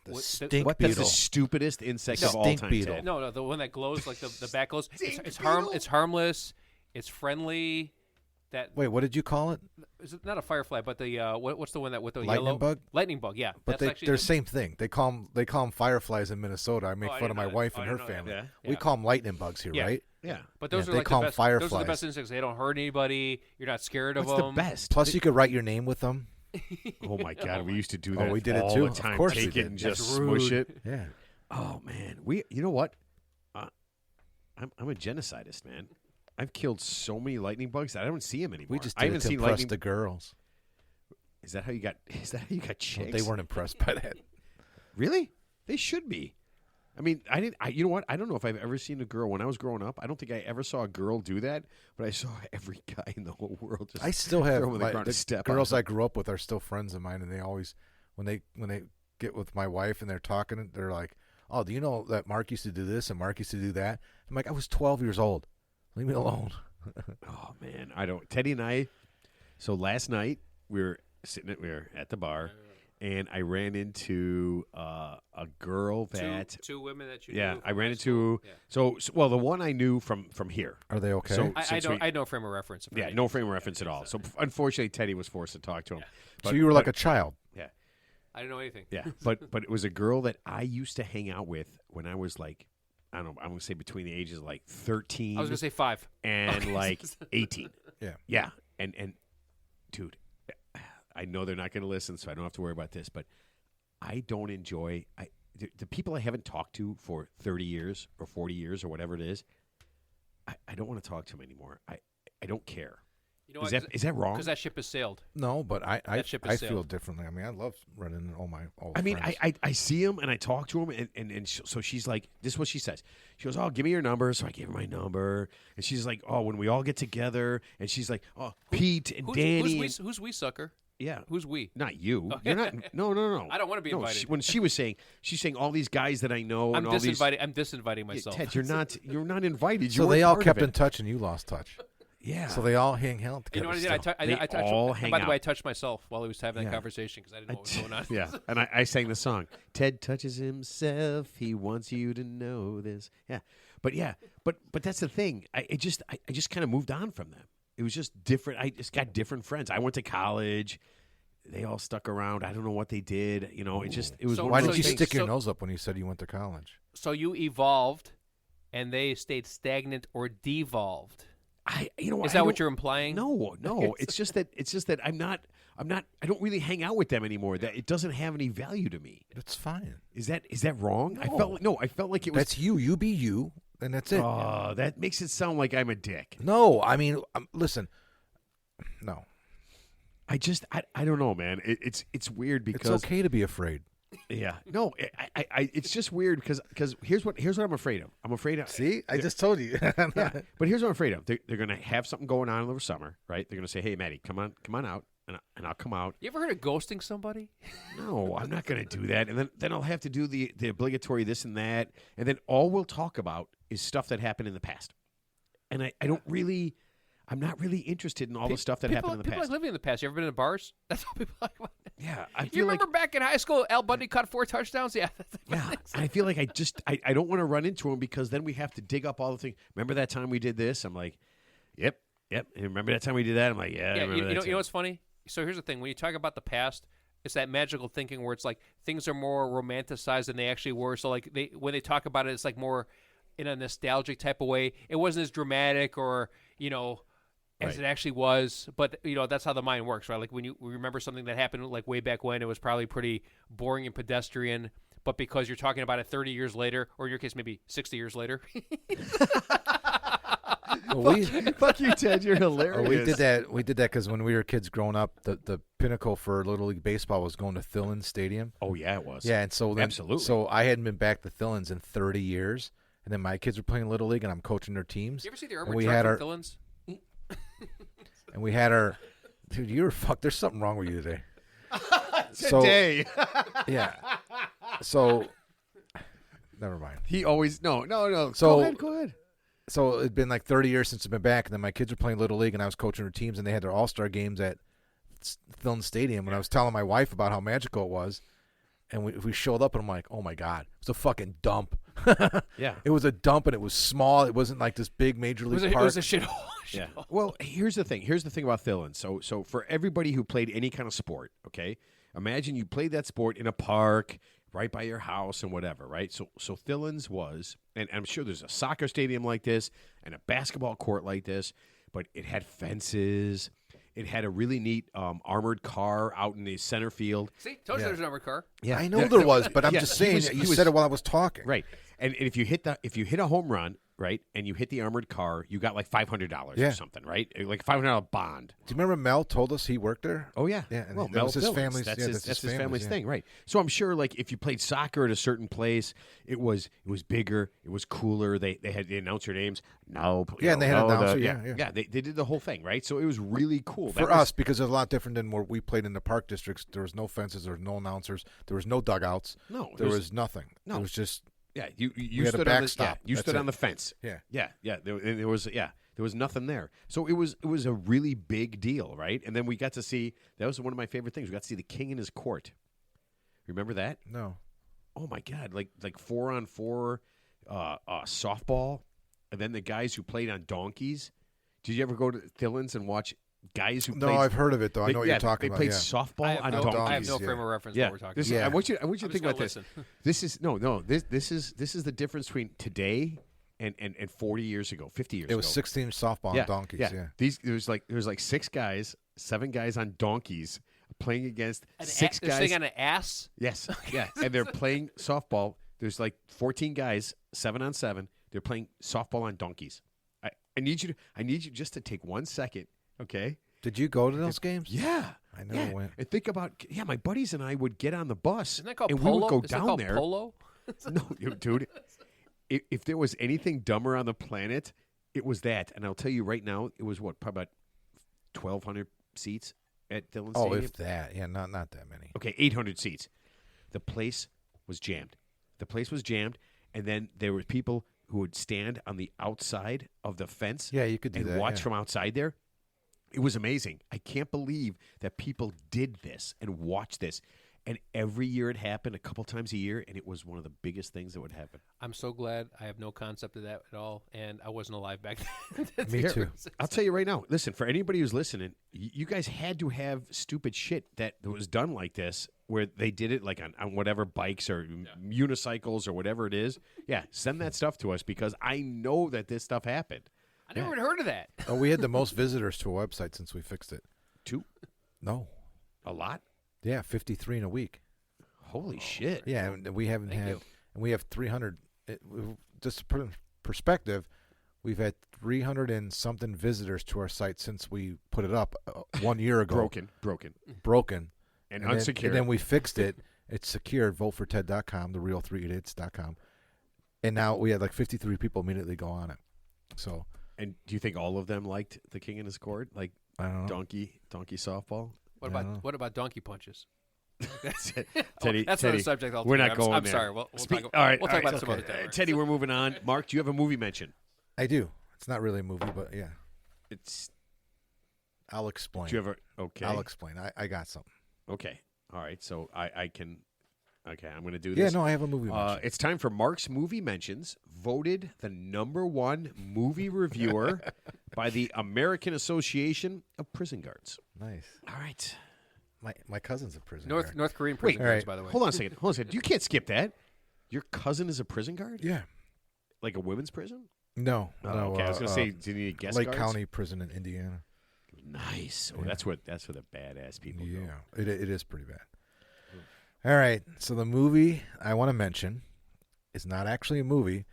The What- stink What? That's beetle. the stupidest insect of all Stink time. beetle. Ted. No, the one that glows like the back glows. Stink It's beetle? It's harmless. It's friendly. that Wait, what did you call it? is it not a firefly, but the what's the one that with the Lightning yellow bug? lightning bug? Yeah, But that's they're the same thing. They call them fireflies in Minnesota. I make I fun of didn't my know that. wife Oh, and I her didn't know that. family. Yeah. We Yeah. call them lightning bugs here, Yeah. right? Yeah. But those Yeah, are they like call the 'em best. Those are the fireflies. best instincts. They don't hurt anybody. You're not scared of What's the them. best? Plus, you could write your name with them. Oh my God, we used to do Oh, that. we did it all too. the Of time. course we Take it did. and That's just smush rude. it. Yeah. Oh man, you know what? I'm a genocidist, man. I've killed so many lightning bugs. I don't see them anymore. We just I did haven't it to seen impress lightning. the girls. Is that how you got? Is that how you got Well, chicks? they weren't impressed by that. Really? They should be. I mean, I didn't. You know what? I don't know if I've ever seen a girl when I was growing up. I don't think I ever saw a girl do that. But I saw every guy in the whole world just. I still have throw 'em on the my, ground the and step girls on I grew up with are still friends of mine, and they always when they get with my wife and they're talking, they're like, "Oh, do you know that Mark used to do this and Mark used to do that?" I'm like, "I was 12 years old. Leave me alone." Oh man, I don't. Teddy and I. So last night we were at the bar, and I ran into a girl that. Two women that you Yeah, knew I from ran high into. school. Yeah. So well, the one I knew from here. Are they okay? So- I since don't. we- I had no frame of reference. Yeah, no frame of reference at all. So unfortunately, Teddy was forced to talk to him. So you were like a child. Yeah, I didn't know anything. yeah. But it was a girl that I used to hang out with when I was like, I don't know, I'm gonna say between the ages of like 13 I was gonna say 5. and Okay. like 18. Yeah. Yeah, and dude, I know they're not gonna listen, so I don't have to worry about this. But I don't enjoy the people I haven't talked to for 30 years or 40 years or whatever it is. I don't want to talk to them anymore. I don't care. You know Is what? that is that wrong? Because that ship has sailed. No, but I That ship I has feel sailed. differently. I mean, I love running into all my old I mean, friends. I see him and I talk to him, and so she's like, this is what she says. She goes, "Oh, give me your number." So I gave her my number, and she's like, "Oh, when we all get together," and she's like, "Oh, Pete and Danny." Who's we sucker? Yeah, Who's we? not you. You're not. No. I don't want to be No, invited. when she was saying, she's saying all these guys that I know I'm and all these. disinviting. I'm disinviting Yeah, myself. Ted, you're not invited. so You they weren't all part kept of in it. touch, and you lost touch. Yeah. So they all hang out You together. know what I did? still. They I touched. all and hang by the way, I out. touched myself while he was having that Yeah. conversation because I didn't know what was going on. Yeah, and I sang the song. Ted touches himself. He wants you to know this. Yeah, but that's the thing. I just kind of moved on from them. It was just different. I just got different friends. I went to college. They all stuck around. I don't know what they did. You know, it was. So- one Why of did those you things. stick your So- nose up when you said you went to college? So you evolved, and they stayed stagnant or devolved. Is that what you're implying? No. It's just that I'm not. I don't really hang out with them anymore. That it doesn't have any value to me. It's fine. Is that wrong? I felt like it was. That's you. You be you, and that's it. Oh, that makes it sound like I'm a dick. No, I mean, listen. No, I don't know, man. It's weird because it's okay to be afraid. yeah, no, I it's just weird because here's what I'm afraid of. I'm afraid of. See, I just told you. Yeah, but here's what I'm afraid of. They're gonna have something going on over summer, right? They're gonna say, "Hey, Maddie, come on out," and I'll come out. You ever heard of ghosting somebody? No, I'm not gonna do that, and then I'll have to do the obligatory this and that, and then all we'll talk about is stuff that happened in the past, and I don't really. I'm not really interested in all the stuff that happened in the People past. like living in the past. You ever been in bars? That's all people like. Yeah, I You feel like remember back in high school, Al Bundy caught 4 touchdowns? Yeah. yeah, I feel like I don't want to run into him because then we have to dig up all the things. Remember that time we did this? I'm like, yep. And remember that time we did that? I'm like, yeah. I Yeah, remember you that know time. what's funny? So here's the thing: when you talk about the past, it's that magical thinking where it's like things are more romanticized than they actually were. So like when they talk about it, it's like more in a nostalgic type of way. It wasn't as dramatic or as Right. it actually was, but that's how the mind works, right? Like when you remember something that happened like way back when, it was probably pretty boring and pedestrian. But because you're talking about it 30 years later, or in your case, maybe 60 years later, Fuck you, Ted. You're hilarious. We did that. We did that because when we were kids growing up, the pinnacle for Little League baseball was going to Thillins Stadium. Oh yeah, it was. Yeah, and so then, Absolutely. So I hadn't been back to Thillins in 30 years, and then my kids were playing Little League, and I'm coaching their teams. you ever see the And Irma we truck had from our- Thillins? And we had our, dude, you were fucked. There's something wrong with you today. So Today. yeah, so never mind. He always no. So- Go ahead. So it'd been like 30 years since I've been back, and then my kids were playing Little League, and I was coaching their teams, and they had their All-Star games at Thillins Stadium, and I was telling my wife about how magical it was, and we showed up, and I'm like, oh my God, it was a fucking dump. Yeah. It was a dump, and it was small. It wasn't like this big major league It park. was a shithole. Yeah. Well, here's the thing. Here's the thing about Thillins. So for everybody who played any kind of sport, okay, imagine you played that sport in a park right by your house and whatever, right? So Thillins was, and I'm sure there's a soccer stadium like this and a basketball court like this, but it had fences. It had a really neat armored car out in the center field. See, told you there's an armored car. Yeah, I know there was, but I'm Yeah, just he saying. was- You he was- said it while I was talking. Right. And if you hit a home run, right, and you hit the armored car, you got like $500 Yeah. or something, right? Like a $500 bond. Do you remember Mel told us he worked there? Oh yeah, Yeah, and Well, that Mel was his Dillons. family's- That's yeah, his, that's his family's family's, thing, right? So I'm sure, like, if you played soccer at a certain place, it was bigger, it was cooler. They had the announcer names. No, you Yeah, and they had know, an the- announcer, yeah. They did the whole thing, right? So it was really cool For us, because it's a lot different than where we played in the park districts. There was no fences, there was no announcers, there was no dugouts. No, there was nothing. no. It was just Yeah, you had a stood on the backstop. you That's stood it. on the fence. Yeah. yeah. There was nothing there. So it was a really big deal, right? And then we got to see, that was one of my favorite things. We got to see the king in his court. Remember that? no. Oh my God! Like 4-on-4 softball, and then the guys who played on donkeys. Did you ever go to Thillins and watch guys who? No, played, I've heard of it though. I know what you're talking they about. played Yeah. softball I have on no, donkeys. I have no yeah. frame of reference Yeah, what we're talking this, about. Yeah. I want you to I'm think just about gonna this. listen. This is the difference between today and 40 years ago, 50 years It ago. was 16 softball on donkeys. Yeah. There was like 6 guys, 7 guys on donkeys playing against An 6 they're guys. sitting on an ass. Yes, yeah, and they're playing softball. There's like 14 guys, 7-on-7. They're playing softball on donkeys. I need you just to take 1 second, okay? Did you go to those games? Yeah, I never went. And think about my buddies and I would get on the bus, Isn't that called and polo? we would go Isn't that down called there. Polo? No, dude. If there was anything dumber on the planet, it was that. And I'll tell you right now, it was probably about 1,200 seats at Dillon Oh, Stadium. if that. Yeah, not that many. Okay, 800 seats. The place was jammed. And then there were people who would stand on the outside of the fence Yeah, you could do and that. watch yeah. from outside there. It was amazing. I can't believe that people did this and watched this. And every year it happened, a couple times a year, and it was one of the biggest things that would happen. I'm so glad I have no concept of that at all, and I wasn't alive back then. Me too. I'll tell you right now. Listen, for anybody who's listening, you guys had to have stupid shit that was done like this, where they did it like on whatever bikes or unicycles or whatever it is. Yeah, send that stuff to us because I know that this stuff happened. I never even heard of that. Oh, we had the most visitors to our website since we fixed it. 2? No. A lot? Yeah, 53 in a week. Holy shit. Yeah, and we haven't Thank had, you. and we have 300. Just to put it in perspective, we've had 300 and something visitors to our site since we put it up 1 year ago. Broken. And then- unsecured. and then we fixed it. It's secured. VoteForTed.com, thereal3idiots.com. And now we had like 53 people immediately go on it. So And do you think all of them liked the King in his court? Like I don't know. donkey softball? What about donkey punches? Teddy, That's Teddy, another subject we're altogether. not going I'm there. sorry. We'll talk all right, we'll all talk right, about it some okay. other time. Teddy, we're moving on. Mark, do you have a movie mention? I do. It's not really a movie, but yeah, It's. I'll explain. Do you ever? Okay. I'll explain. I got something. Okay. All right. So I can. Okay, I'm going to do Yeah, this. no, I have a movie mention. It's time for Mark's movie mentions, voted the #1 movie reviewer by the American Association of Prison Guards. Nice. All right. My cousin's a prisoner. North Korean prison all guards, right. by the way. Hold on a second. You can't skip that. Your cousin is a prison guard? Yeah. Like a women's prison? No. Oh, no. okay. I was going to say, do you need guest Lake guards? County Prison in Indiana. Nice. Oh, Yeah. that's where the badass people go. Yeah, it is pretty bad. All right, so the movie I want to mention is not actually a movie.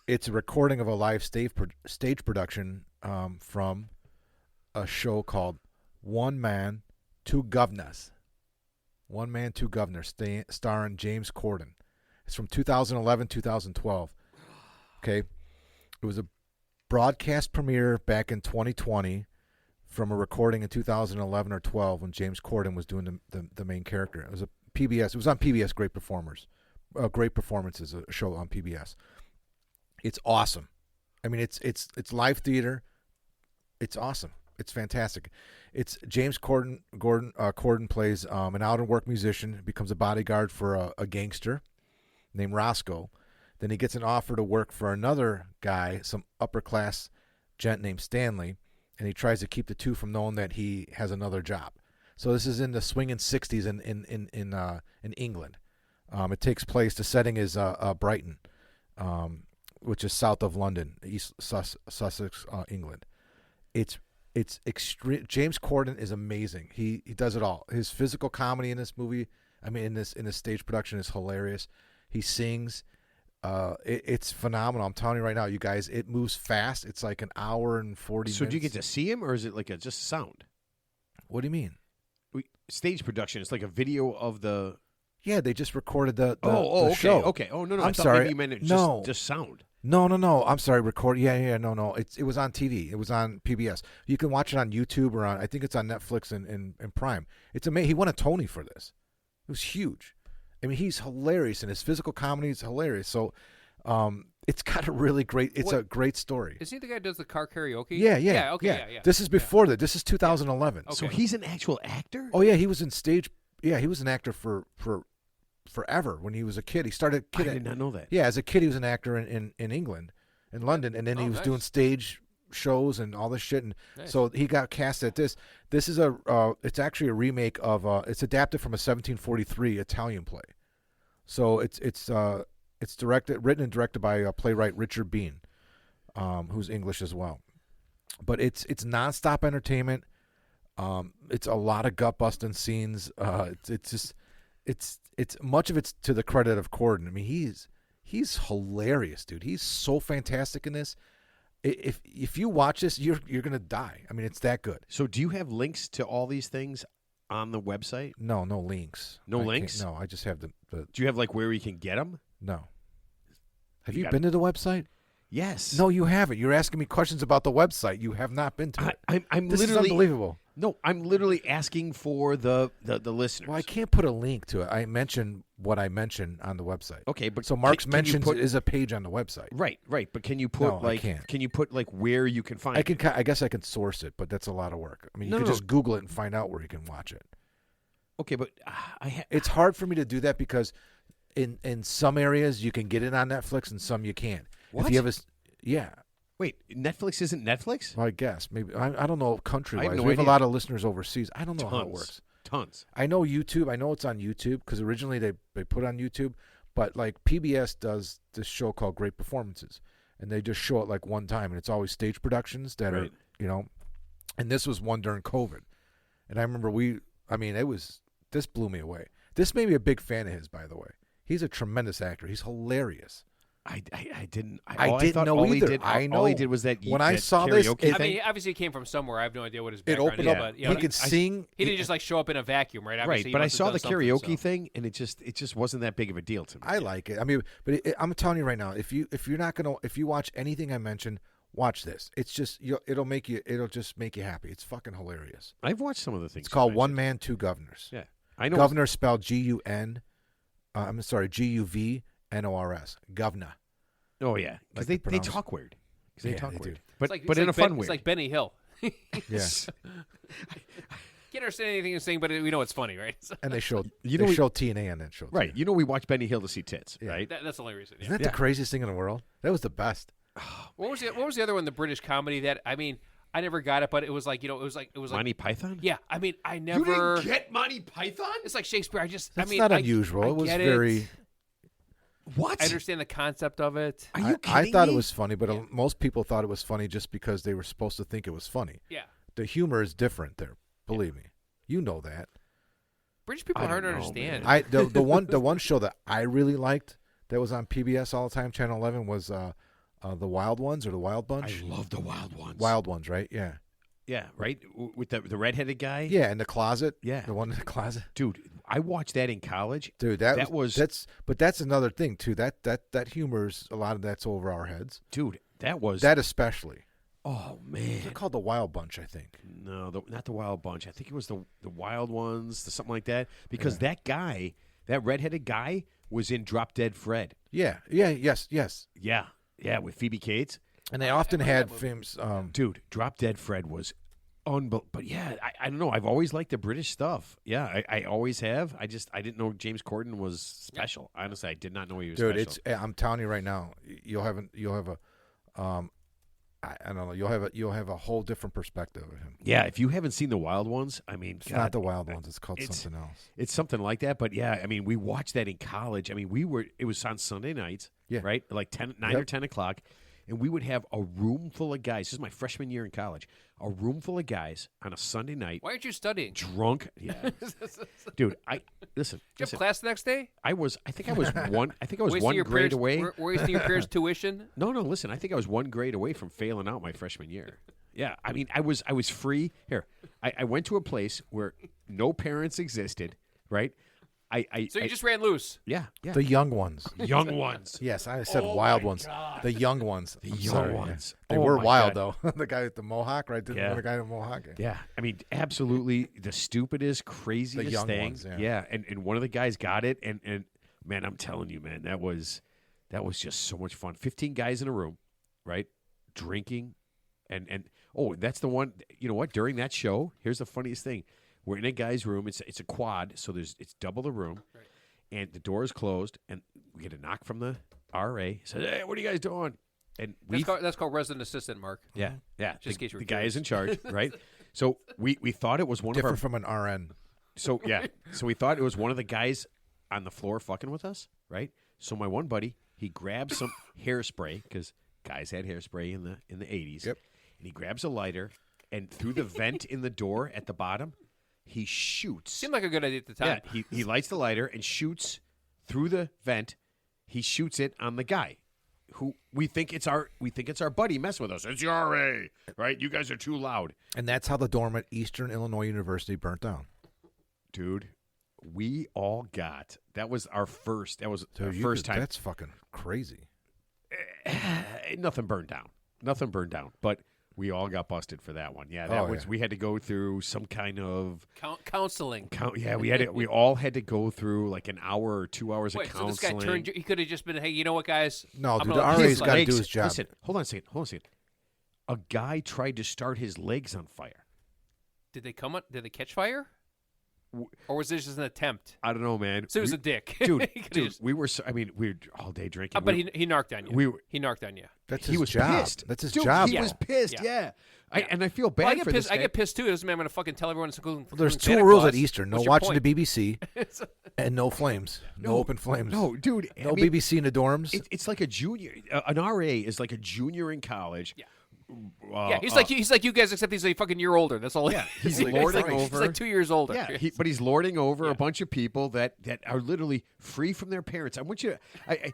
It's a recording of a live stage production from a show called One Man, Two Governors. One Man, Two Governors, starring James Corden. It's from 2011, 2012. Okay, it was a broadcast premiere back in 2020 from a recording in 2011 or 12 when James Corden was doing the main character. It was a PBS. It was on PBS. Great Performances, a show on PBS. It's awesome. I mean, it's live theater. It's awesome. It's fantastic. It's James Corden. Corden plays an out-of-work musician, becomes a bodyguard for a gangster named Roscoe. Then he gets an offer to work for another guy, some upper-class gent named Stanley, and he tries to keep the two from knowing that he has another job. So this is in the swinging 60s in England. It takes place. The setting is Brighton, which is south of London, East Sussex, England. It's extreme. James Corden is amazing. He does it all. His physical comedy in this movie, in this stage production, is hilarious. He sings. It's phenomenal. I'm telling you right now, you guys. It moves fast. It's like an hour and 40 minutes. So do you get to see him, or is it like just sound? What do you mean? Stage production. It's like a video of the. Yeah, they just recorded the okay, show. Okay. Oh no, I'm I thought sorry. maybe you meant it just sound. No. I'm sorry. Record. Yeah. No. It was on TV. It was on PBS. You can watch it on YouTube or I think it's on Netflix and Prime. It's amazing. He won a Tony for this. It was huge. He's hilarious, and his physical comedy is hilarious. So, it's got a really great. It's a great story. Is he the guy who does the car karaoke? Yeah. Okay. Yeah. This is before that. This is 2011. Okay. So he's an actual actor. Oh yeah, he was in stage. Yeah, he was an actor for forever when he was a kid. He started. I did not know that. Yeah, as a kid, he was an actor in England, in London, and then he was doing stage shows and all this shit. And so he got cast at this. This is it's actually a remake of. It's adapted from a 1743 Italian play. So it's written and directed by playwright Richard Bean, who's English as well. But it's nonstop entertainment. It's a lot of gut busting scenes. It's much of it's to the credit of Corden. He's hilarious, dude. He's so fantastic in this. If you watch this, you're gonna die. It's that good. So do you have links to all these things on the website? No links. No links? No, I just have the. Do you have where you can get them? No. Have you been to the website? Yes. No, you haven't. You're asking me questions about the website. You have not been to it. I'm this literally is unbelievable. No, I'm literally asking for the listeners. Well, I can't put a link to it. I mentioned what I mentioned on the website. Okay, but so Mark's mentions is a page on the website. Right. But can you put I can't. Can you put where you can find? I guess I can source it, but that's a lot of work. You can just Google it and find out where you can watch it. Okay, but it's hard for me to do that because in some areas you can get it on Netflix and some you can't. What? If you have yeah. Wait, Netflix isn't Netflix? Well, I guess maybe I don't know country-wise. I have no we have idea. a lot of listeners overseas. I don't know how it works. Tons. I know YouTube. I know it's on YouTube because originally they put it on YouTube, but PBS does this show called Great Performances, and they just show it one time, and it's always stage productions that are and this was one during COVID, and I remember this blew me away. This made me a big fan of his, by the way. He's a tremendous actor. He's hilarious. I didn't. I didn't know either. I know. All he did was that. When I saw this, obviously he came from somewhere. I have no idea what his it background opened is, up. but He could sing. He didn't just show up in a vacuum, right? Obviously, right, but I saw the karaoke thing, and it just wasn't that big of a deal to me. I like it. I'm telling you right now, if you watch anything I mentioned, watch this. It's just it'll just make you happy. It's fucking hilarious. I've watched some of the things. It's called One Man, Two Governors. Yeah, I know. Governor spelled Guvnors. Governor. Oh yeah, because they talk weird. They talk weird, but in a fun way. It's like Benny Hill. Yes. Can't understand anything he's saying, but we know it's funny, right? And they showed TNA on that show. Right. Too. We watch Benny Hill to see tits, right? That's the only reason. Yeah. Isn't that the craziest thing in the world? That was the best. What was the other one? The British comedy that I never got it, but it was it was like Monty Python. Yeah, I never. You didn't get Monty Python? It's like Shakespeare. That's not unusual. It was very. What? I understand the concept of it. Are you kidding I thought me? it was funny, but most people thought it was funny just because they were supposed to think it was funny. Yeah. The humor is different there. Believe me, you know that. British people are hard to understand. The one show that I really liked that was on PBS all the time, Channel 11, was the Wild Ones or the Wild Bunch. I love the Wild Ones. Wild Ones, right? Yeah. Yeah, right? With the redheaded guy? Yeah, in the closet. Yeah. The one in the closet. Dude, I watched that in college. Dude, that's another thing too. That humor's a lot of that's over our heads. Dude, that especially. Oh man. They're called the Wild Bunch, I think. No, not the Wild Bunch. I think it was the Wild Ones, something like that. Because that guy, that redheaded guy, was in Drop Dead Fred. Yeah. Yes. Yeah, with Phoebe Cates. And they often had films. Dude, Drop Dead Fred was unbelievable. But yeah, I don't know. I've always liked the British stuff. Yeah, I always have. I didn't know James Corden was special. Honestly, I did not know he was special. I'm telling you right now, you'll have a. I don't know. You'll have a whole different perspective of him. Yeah, if you haven't seen the Wild Ones, I mean, It's God, not the Wild Ones. It's called something else. It's something like that. But yeah, I mean, we watched that in college. I mean, it was on Sunday nights, Yeah. right? Like 9 or 10 o'clock. And we would have a room full of guys. This is my freshman year in college. A room full of guys on a Sunday night. Why aren't you studying? Drunk. Yeah. Dude, listen. Did you have class the next day? I think I was one Wasting your grade parents- away. Wasting your parents' tuition? No, listen. I think I was one grade away from failing out my freshman year. Yeah, I mean, I was free. Here, I went to a place where no parents existed, right? So you just ran loose. Yeah. The young ones. Young ones. Yes, I said wild ones. The young ones. The I'm young sorry, ones. yeah. They Oh were my wild God. though. The guy with the mohawk, right? Didn't Yeah. the guy with the mohawk? Yeah, I mean, absolutely the stupidest, craziest young thing. ones, yeah. And one of the guys got it, and man, I'm telling you, man, that was just so much fun. 15 guys in a room, right, drinking, and oh, that's the one. You know what? During that show, here's the funniest thing: we're in a guy's room. It's a quad, so it's double the room, Right. and the door is closed, and we get a knock from the RA. He says, "Hey, what are you guys doing?" And That's called resident assistant, Mark. yeah. Just in case you were the guy curious. is in charge, right? So we thought it was one Different of from an RN. so yeah, so we thought it was one of the guys on the floor fucking with us, right? So my one buddy, he grabs some hairspray because guys had hairspray in the 80s. Yep. And he grabs a lighter, and through the vent in the door at the bottom, he shoots. Seemed like a good idea at the time. Yeah, he lights the lighter and shoots through the vent. He shoots it on the guy, who we think it's our buddy messing with us. It's your RA, right? You guys are too loud, And that's how the dorm at Eastern Illinois University burnt down. dude. We all got that was our first. That was So our first time. That's fucking crazy. Nothing burned down. Nothing burned down. But we all got busted for that one. Yeah, that Oh, was. yeah. We had to go through some kind of Counseling. Yeah, we had to. We all had to go through like an hour or 2 hours Wait, of so this counseling. guy turned. He could have just been, hey, you know what, guys? No, I'm dude, gonna- the RA's His got to do legs- his job. Listen, hold on a second. A guy tried to start his legs on fire. Did they come up? Did they catch fire? Or was this just an attempt? I don't know, man. So he was a dick. dude. He could've Dude, just- we were. I mean, we were all day drinking. but he narked on you. He narked on you. That's he his was job. pissed. That's his Dude, job. He bro. was pissed. Yeah. Yeah. And I feel bad Well, I get for pissed. this I guy. get pissed too. It doesn't mean I'm going to fucking tell everyone. There's two rules at Eastern: no What's your watching point? the BBC and no flames, no open flames. No, dude. No I mean, BBC in the dorms. It's like a junior. An RA is like a junior in college. Yeah. Yeah, he's like you guys, except he's a fucking year older. That's all. Yeah, he's like, lording He's over. like 2 years older. Yeah, but he's lording over a bunch of people that are literally free from their parents. I want you to,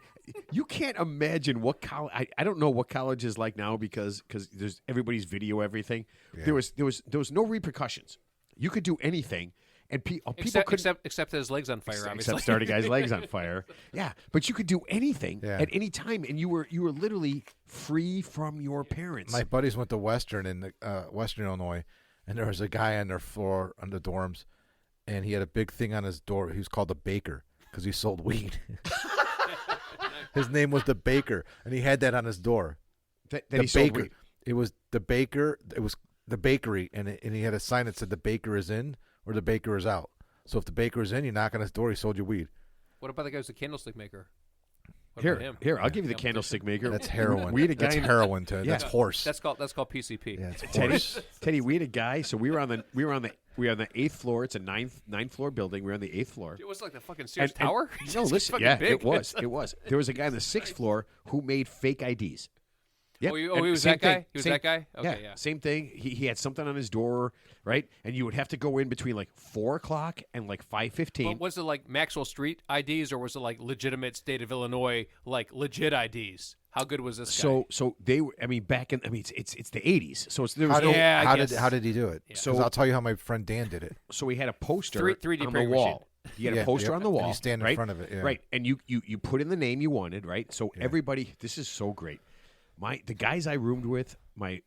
you can't imagine what college. I don't know what college is like now because there's everybody's video everything. Yeah. There was no repercussions. You could do anything, and people couldn't. Except his legs on fire. Obviously, Except start a guy's legs on fire. Yeah, but you could do anything Yeah. at any time, and you were literally free from your parents. My buddies went to Western in Western Illinois, and there was a guy on their floor on the dorms, and he had a big thing on his door. He was called the Baker because he sold weed. His name was the Baker, and he had that on his door. that The he sold Baker. weed. It was the Baker. It was the bakery, and he had a sign that said the baker is in or the baker is out. So if the baker is in, you knock on his door. He sold you weed. What about the guy who's the candlestick maker? What about him? Here, I'll give you the candlestick maker. That's heroin. We had a guy. That's heroin, Ted. Yeah. That's horse. That's called PCP. Yeah, it's Teddy, horse. Teddy, we had a guy. So we were on the eighth floor. It's a ninth floor building. We were on the eighth floor. It was like the fucking Sears And- Tower. No, It's listen. fucking Yeah, big. it was. It was. There was a guy on the sixth floor who made fake IDs. Yep. Oh, he and was same that guy? thing. He was Same- that guy? Okay, yeah. Same thing. He had something on his door, right? And you would have to go in between like 4 o'clock and like 5:15. But was it like Maxwell Street IDs or was it like legitimate state of Illinois, like legit IDs? How good was this guy? So they were. I mean, back in. I mean, it's the 80s. So there was How no. did, Yeah, I how guess. did how did he do it? So- So I'll tell you how my friend Dan did it. So we had a poster 3D on the printing wall. He had Yeah, a poster yep. on the And wall. you stand in right? front of it, yeah. Right, and you put in the name you wanted, right? So everybody, this is so great. The guys I roomed with, I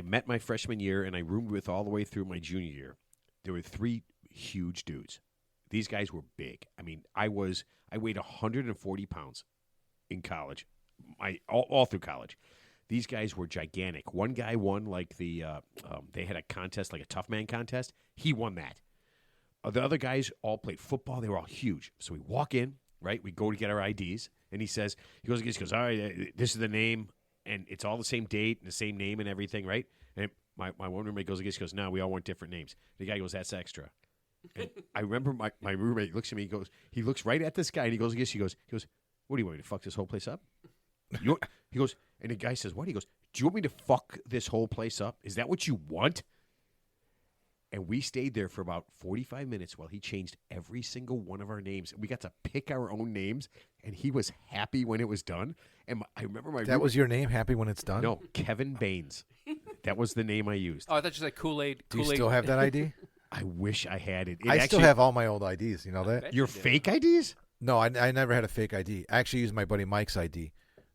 met my freshman year, and I roomed with all the way through my junior year. There were 3 huge dudes. These guys were big. I mean, I weighed 140 pounds in college, all through college. These guys were gigantic. One guy won like they had a contest, like a tough man contest. He won that. The other guys all played football. They were all huge. So we walk in, right? We go to get our IDs, and he goes, all right, this is the name and it's all the same date and the same name and everything, right? And my one roommate goes, she goes, no, we all want different names. The guy goes, that's extra. And I remember my roommate looks at me, he looks right at this guy, and he goes, what do you want me to fuck this whole place up? He goes, and the guy says, what? He goes, do you want me to fuck this whole place up? Is that what you want? And we stayed there for about 45 minutes while he changed every single one of our names. We got to pick our own names, and he was happy when it was done. And I remember my That was your name, Happy When It's Done? No, Kevin Baines. That was the name I used. Oh, I thought you said Kool-Aid. Do you still have that ID? I wish I had it. I still have all my old IDs. You know that? Your fake IDs? No, I never had a fake ID. I actually used my buddy Mike's ID,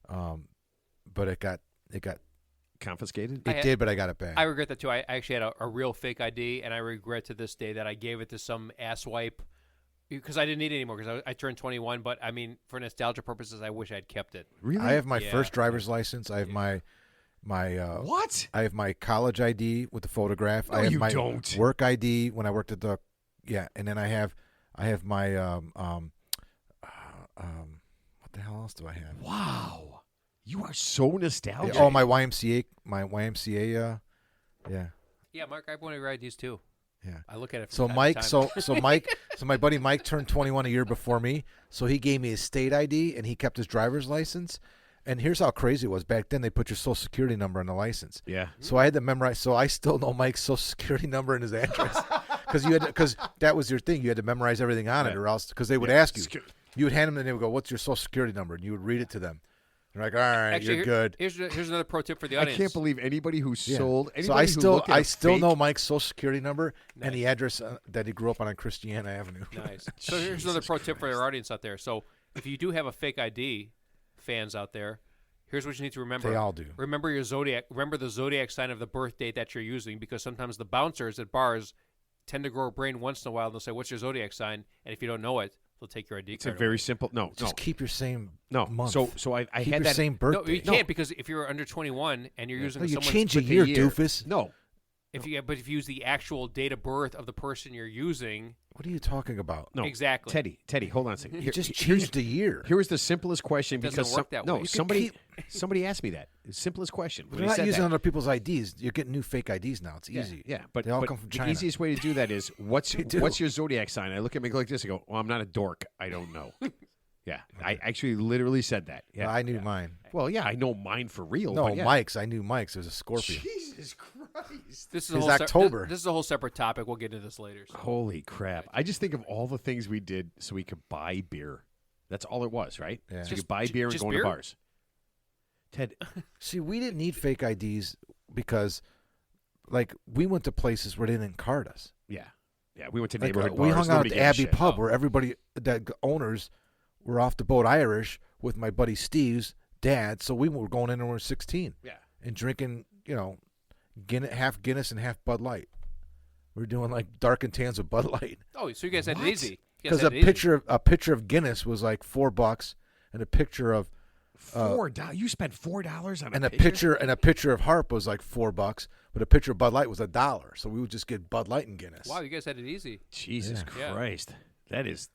but it got Confiscated? It did, but I got it back. I regret that too. I actually had a real fake ID, and I regret to this day that I gave it to some asswipe because I didn't need it anymore because I turned 21. But I mean, for nostalgia purposes, I wish I'd kept it. Really? I have my first driver's license. I have my what? I have my college ID with the photograph. No, I have you my don't. work ID when I worked at the and then I have my what the hell else do I have? Wow. You are so nostalgic. Oh, my YMCA, yeah. Yeah, Mark, I have one of your IDs too. Yeah. I look at it. So From Mike, time to time. so my buddy Mike turned 21 a year before me. So he gave me his state ID and he kept his driver's license. And here's how crazy it was. Back then, they put your social security number on the license. Yeah. So I had to memorize. So I still know Mike's social security number and his address because that was your thing. You had to memorize everything on it, or else because they would ask you. You would hand them and they would go, "What's your social security number?" And you would read it to them. They're like, "All right, Actually, you're good." Here's another pro tip for the I audience. can't believe anybody who sold. So Anybody I still fake, know Mike's social security number and Nice. the address that he grew up on Christiana Avenue. Nice. So here's another pro tip for our audience out there. So if you do have a fake ID, fans out there, here's what you need to remember. They all do. Remember your zodiac. Remember the zodiac sign of the birth date that you're using, because sometimes the bouncers at bars tend to grow a brain once in a while. And they'll say, "What's your zodiac sign?" And if you don't know it, they'll take your ID It's a card. very simple. No, Just keep your same no. month. So I keep had your that same No, birthday. you can't, because if you're under 21 and you're using No, you someone's change a with the year, year. doofus. No, but if you use the actual date of birth of the person you're using, What are you talking about? no. Exactly. Teddy, hold on a second. You just changed the year. Here was the simplest question Doesn't because work that way. You somebody can somebody asked me that. Simplest question. When You're he not said using that. other people's IDs. You're getting new fake IDs now. It's easy. Yeah, but they all come from the China. easiest way to do that is what's do. what's your zodiac sign? I look at me like this. I go, well, I'm not a dork. I don't know. Yeah, I actually literally said that. Yeah, I knew mine. Well, yeah, I know mine for real. No, but yeah. Mike's. I knew Mike's. It was a Scorpio. Jesus Christ. This is It's a whole October. This is a whole separate topic. We'll get into this later. So. Holy crap! I just think of all the things we did so we could buy beer. That's all it was, right? Yeah. So you could buy beer and just go beer? to bars. Ted, See, we didn't need fake IDs because, like, we went to places where they didn't card us. yeah, we went to Like, neighborhood we bars. hung out Nobody at the gave a Abbey shit. Pub Oh. where everybody, the owners, were off the boat Irish with my buddy Steve's dad. So we were going in when we were 16 Yeah, and drinking, half Guinness and half Bud Light. We were doing like dark and tans with Bud Light. Oh, so you guys had What? it easy. You guys Because had a it easy. picture of Guinness was like $4, and a picture of $4. You spent $4 on a picture of Harp was like $4, but a picture of Bud Light was $1. So we would just get Bud Light and Guinness. Wow, you guys had it easy. Jesus Yeah. Christ, that is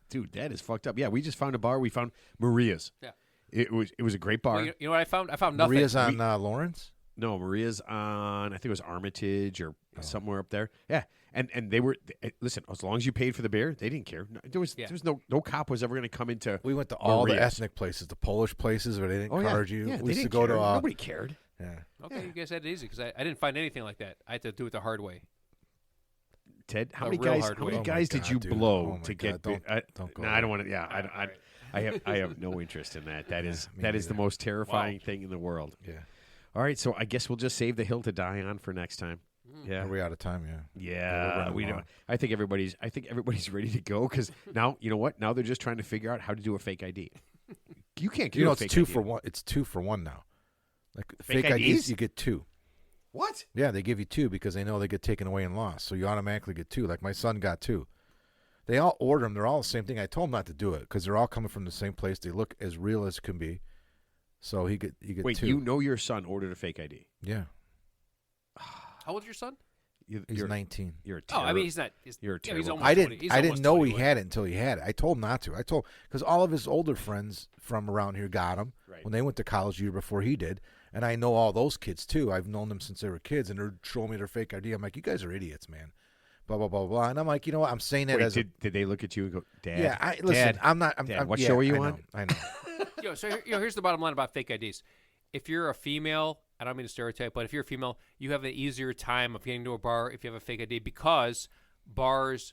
fucked up. Yeah, we just found a bar. We found Maria's. Yeah. It was a great bar. Well, you know what I found? I found nothing. Maria's on Lawrence. No, Maria's on. I think it was Armitage or somewhere up there. Yeah, and they were listen. As long as you paid for the beer, they didn't care. No, there was no cop was ever going to come into. We went to all the Maria's. ethnic places, the Polish places where they didn't Oh yeah, card you. yeah. We They used to didn't go care. to Nobody cared. yeah. Okay, you guys had it easy because I didn't find anything like that. I had to do it the hard way. Ted, how The many real guys? hard How way. many Oh my guys did God, you dude. blow Oh my to God, get? don't go No, I there. don't want to. Yeah, I have no interest in that. That is me that is the neither. most terrifying thing in the world. Yeah. All right, so I guess we'll just save the hill to die on for next time. Yeah. Are we out of time? Yeah. Yeah, running we long. don't. I think everybody's ready to go because now you know what? Now they're just trying to figure out how to do a fake ID. You can't do a It's fake 2 ID. for 1. It's 2 for 1 now. Like Fake fake IDs, IDs? you get 2. What? Yeah, they give you 2 because they know they get taken away and lost. So you automatically get 2. Like my son got 2. They all order them. They're all the same thing. I told him not to do it because they're all coming from the same place. They look as real as can be. So you get Wait, 2. you know your son ordered a fake ID. Yeah. How old's your son? He's You're 19. You're a Oh, I terror. mean, he's not. You're a yeah, he's terrible- almost I 20. didn't. He's I didn't almost know 21. he had it until he had it. I told him not to. I told because all of his older friends from around here got him, Right. Right. when they went to college the year before he did. And I know all those kids, too. I've known them since they were kids, and they're showing me their fake ID. I'm like, you guys are idiots, man. Blah, blah, blah, blah. And I'm like, you know what? I'm saying that Wait, as did they look at you and go, Dad? Yeah, listen, Dad, I'm not. Dad, what show are you I on? know, I know. So here's the bottom line about fake IDs. If you're a female, I don't mean to stereotype, but if you're a female, you have an easier time of getting to a bar if you have a fake ID because bars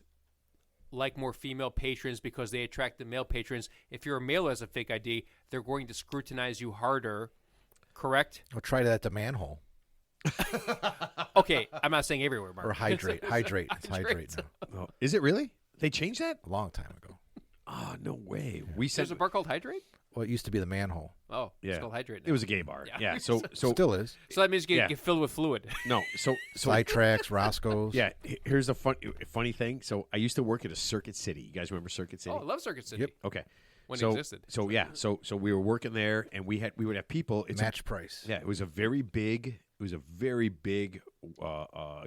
like more female patrons because they attract the male patrons. If you're a male as a fake ID, they're going to scrutinize you harder. Correct? I'll try that at the manhole. Okay, I'm not saying everywhere, Mark. Or hydrate. Hydrate. It's hydrate now. Oh, is it really? They changed that? A long time ago. Oh, no way. We There's said a bar called Hydrate? Well, it used to be the manhole. Oh, yeah. it's called Hydrate now. It was a gay bar. Yeah. Yeah. So Still is. So that means you Yeah. get filled with fluid. no. So Sidetracks, Roscoe's. yeah. Here's a funny thing. So I used to work at a Circuit City. You guys remember Circuit City? Oh, I love Circuit City. Yep. Okay. When so, it existed. So yeah. So we were working there, and we would have people. It's Match price. Yeah. It was a very big.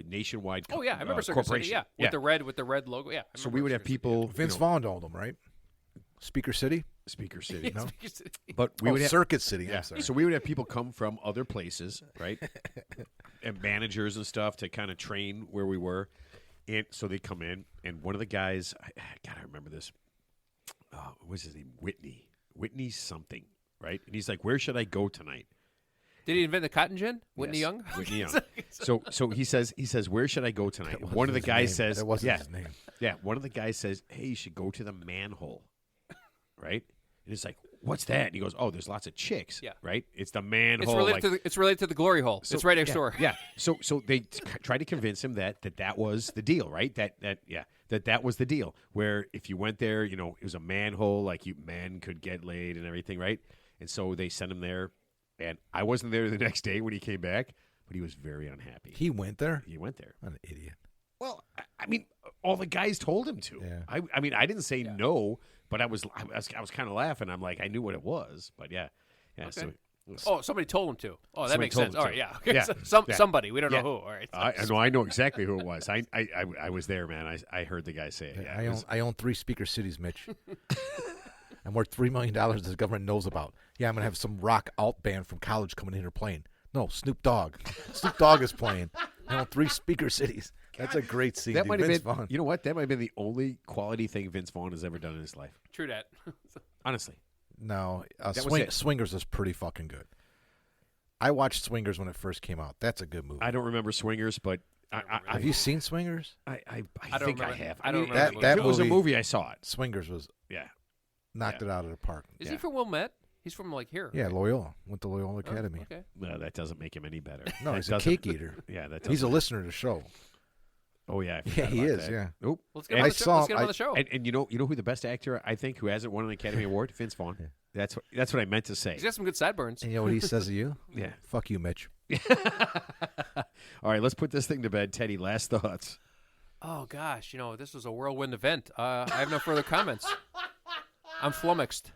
Nationwide. Oh yeah, I remember Circuit City. corporation. Yeah, with the red logo. Yeah. I So remember we would have Circuit City. people. Vince Vaughn owned them, right? Speaker City? Speaker City. No? Circuit City. But we would have Circuit City. Yeah. I'm sorry. So we would have people come from other places, right? And managers and stuff to kind of train where we were. And so they come in, and one of the guys, God, I remember this. What was his name? Whitney something, right? And he's like, "Where should I go tonight?" Did he invent the cotton gin? Whitney Yes, Young? Whitney Young. So he says, "Where should I go tonight?" That One of the wasn't his guys name. says, That wasn't "Yeah, his name. yeah." One of the guys says, "Hey, you should go to the manhole," right? And it's like, "What's that?" And he goes, "Oh, there's lots of chicks." Yeah. Right. It's the manhole. It's related like- to it's related to the glory hole. So- it's right next yeah, door. Yeah. So they tried to convince him that was the deal, right? That was the deal. Where if you went there, it was a manhole, like men could get laid and everything, right? And so they sent him there, and I wasn't there the next day when he came back, but he was very unhappy. He went there? He went there. What an idiot. Well, I mean, all the guys told him to. Yeah. I mean, I didn't say no, but I was kind of laughing. I'm like, I knew what it was, but yeah. Okay. So Oh, somebody told him to. Oh, that Somebody makes told sense. him All to. right, yeah. Okay, Yeah. Yeah. Somebody. We don't Yeah. know who. All right. I know exactly who it was. I was there, man. I heard the guy say it. Yeah, I own 3 Speaker Cities, Mitch. I'm worth $3 million that the government knows about. Yeah, I'm going to have some rock alt band from college coming in here playing. No, Snoop Dogg. Snoop Dogg is playing. I own 3 Speaker Cities. That's a great scene. that dude. might have Vince been. Vaughn. You know what? That might have been the only quality thing Vince Vaughn has ever done in his life. True that. Honestly, No, was it. Swingers was pretty fucking good. I watched Swingers when it first came out. That's a good movie. I don't remember Swingers, but Have you seen Swingers? I don't think I remember- have. I don't mean, remember if that it was a movie. movie. I saw it. Swingers was Yeah. knocked it out of the park. Is Yeah. he from Wilmette? He's from like here. Yeah, right? Loyola. Went to Loyola Oh, Academy. okay. No, that doesn't make him any better. No, That he's a doesn't- cake eater. Yeah, that. He's a doesn't- listener to the show. Oh yeah. I Yeah, forgot he about is. that. Yeah. Nope. Let's get him I on the show. saw Let's get him him- on the show. And you know who the best actor I think who hasn't won an Academy Award? Vince Vaughn. That's what I meant to say. He's got some good sideburns. And you know what he says to you? Yeah. Fuck you, Mitch. All right, let's put this thing to bed. Teddy, last thoughts. Oh gosh, this was a whirlwind event. I have no further comments. I'm flummoxed.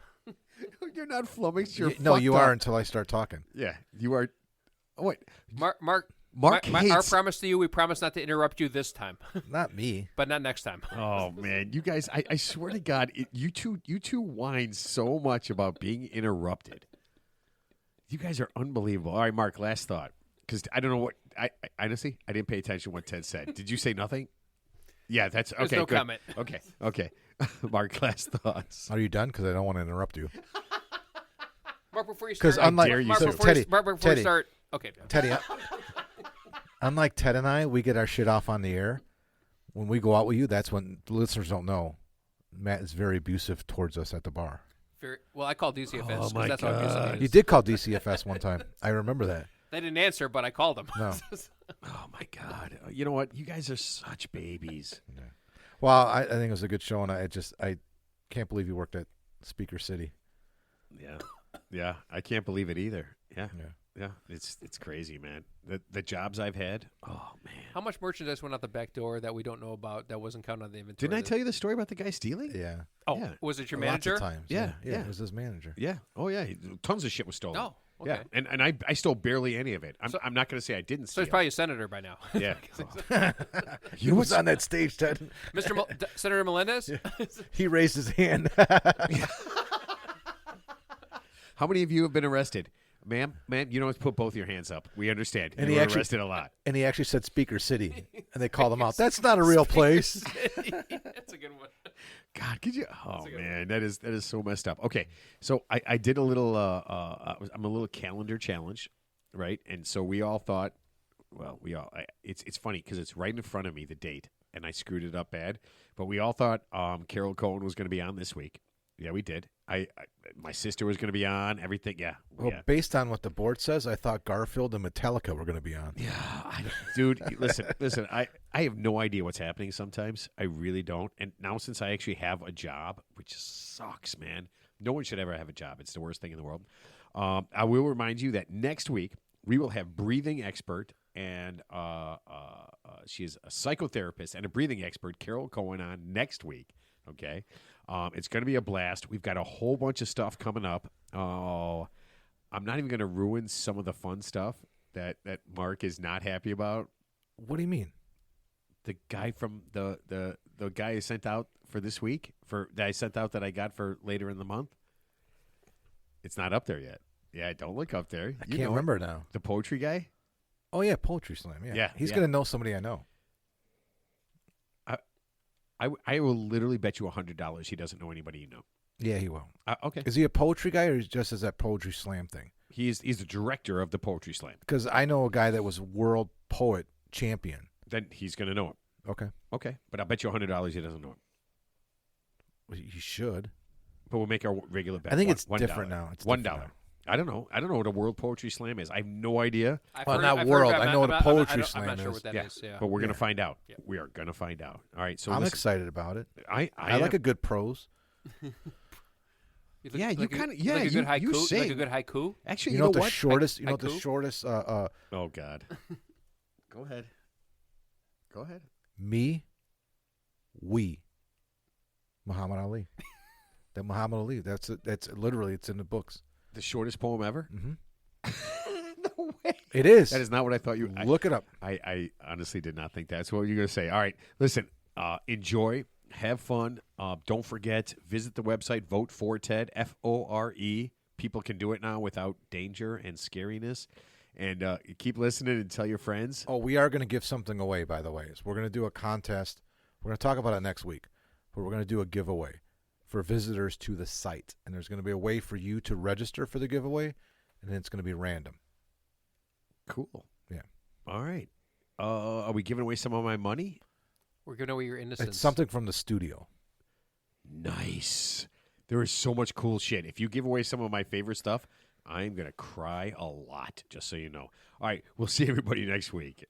You're not flummoxed. You're No, fucked you up. are until I start talking. Yeah, you are. Oh wait, Mark, Mark our hates- promise to you, we promise not to interrupt you this time, Not me. but not next time. Oh man, you guys! I swear to God, you two whine so much about being interrupted. You guys are unbelievable. All right, Mark. Last thought, because I don't know what I honestly I didn't pay attention to what Ted said. Did you say nothing? Yeah, that's okay. There's no good. comment. Okay. Mark, last thoughts. Are you done? Because I don't want to interrupt you. Mark, before you 'Cause start, unlike- dare you Mark, to. before Teddy, you, Mark, before Teddy. you start, okay. Teddy, unlike Ted and I, we get our shit off on the air. When we go out with you, that's when the listeners don't know. Matt is very abusive towards us at the bar. Well, I called DCFS Oh, because my that's how abusive God. he You is. did call DCFS one time. I remember that. They didn't answer, but I called them. No. Oh my God! You know what? You guys are such babies. Well, I think it was a good show, and I can't believe you worked at Speaker City. Yeah. I can't believe it either. Yeah. Yeah. It's crazy, man. The jobs I've had. Oh man. How much merchandise went out the back door that we don't know about that wasn't counted on the inventory? Didn't I tell you the story about the guy stealing? Yeah. Oh, Yeah. was it your Lots manager? of times. Yeah, Yeah. yeah. It was his manager. Yeah. Oh yeah. Tons of shit was stolen. Oh, okay. Yeah. And I stole barely any of it. So- I'm not going to say I didn't So steal. he's probably a senator by now. Yeah. He was on that stage, Ted. Mr. Senator Melendez? He raised his hand. How many of you have been arrested? Ma'am, you don't have to put both your hands up. We understand. And You he were actually- arrested a lot. And he actually said Speaker City, and they called him out. That's not a real place. That's a good one. God, could you? Oh man, that is so messed up. Okay, so I did a little. I'm a little calendar challenge, right? And so we all thought, well, it's funny because it's right in front of me the date, and I screwed it up bad. But we all thought Carol Cohen was going to be on this week. Yeah, we did. My sister was going to be on. Everything. Yeah. Well, yeah. based on what the board says, I thought Garfield and Metallica were going to be on. Yeah, dude, listen. I have no idea what's happening sometimes. I really don't. And now since I actually have a job, which sucks, man. No one should ever have a job. It's the worst thing in the world. I will remind you that next week we will have breathing expert and she is a psychotherapist and a breathing expert, Carol Cohen, on next week. Okay, it's going to be a blast. We've got a whole bunch of stuff coming up. Oh. I'm not even going to ruin some of the fun stuff that Mark is not happy about. What do you mean? The guy from the guy I sent out for this week that I got for later in the month. It's not up there yet. Yeah, don't look up there. I can't remember now. The poetry guy. Oh yeah, Poetry Slam. Yeah, Yeah, he's yeah. going to know somebody I know. I will literally bet you $100 he doesn't know anybody you know. Yeah, he will. Okay. Is he a poetry guy or just as that Poetry Slam thing? He's the director of the poetry slam. Because I know a guy that was world poet champion. Then he's going to know him. Okay, Okay, but I'll bet you $100 he doesn't know him. well, he should. But we'll make our regular bet. I think it's $1. different now. It's $1. different now. I don't know. I don't know what a World Poetry Slam is. I have no idea. Well, not world. but I I'm know not- what a I'm not- poetry I'm not slam sure is. what that Yeah, is. Yeah. but we're going to Yeah. find out. Yeah. We are going to find out. All right. So I'm listen, excited about it. I I like am- a good prose. You Yeah, you like a- kinda- you yeah, like a good you haiku. You like sing. a good haiku. Actually, You know what the what? shortest? You know what the haiku? shortest? Oh God. Go ahead. Go ahead. Me, we, Muhammad Ali. That Muhammad Ali. That's it. That's literally. It's in the books. The shortest poem ever? Hmm No way. It is. That is not what I thought you. Look it up. I honestly did not think that's what you were going to say. All right, listen. Enjoy. Have fun. Don't forget. Visit the website. Vote for Ted. FORE. People can do it now without danger and scariness. And keep listening and tell your friends. Oh, we are going to give something away, by the way. So we're going to do a contest. We're going to talk about it next week, but we're going to do a giveaway for visitors to the site. And there's going to be a way for you to register for the giveaway, and then it's going to be random. Cool. Yeah. All right. Are we giving away some of my money? We're giving away your innocence. It's something from the studio. Nice. There is so much cool shit. If you give away some of my favorite stuff, I'm going to cry a lot, just so you know. All right. We'll see everybody next week.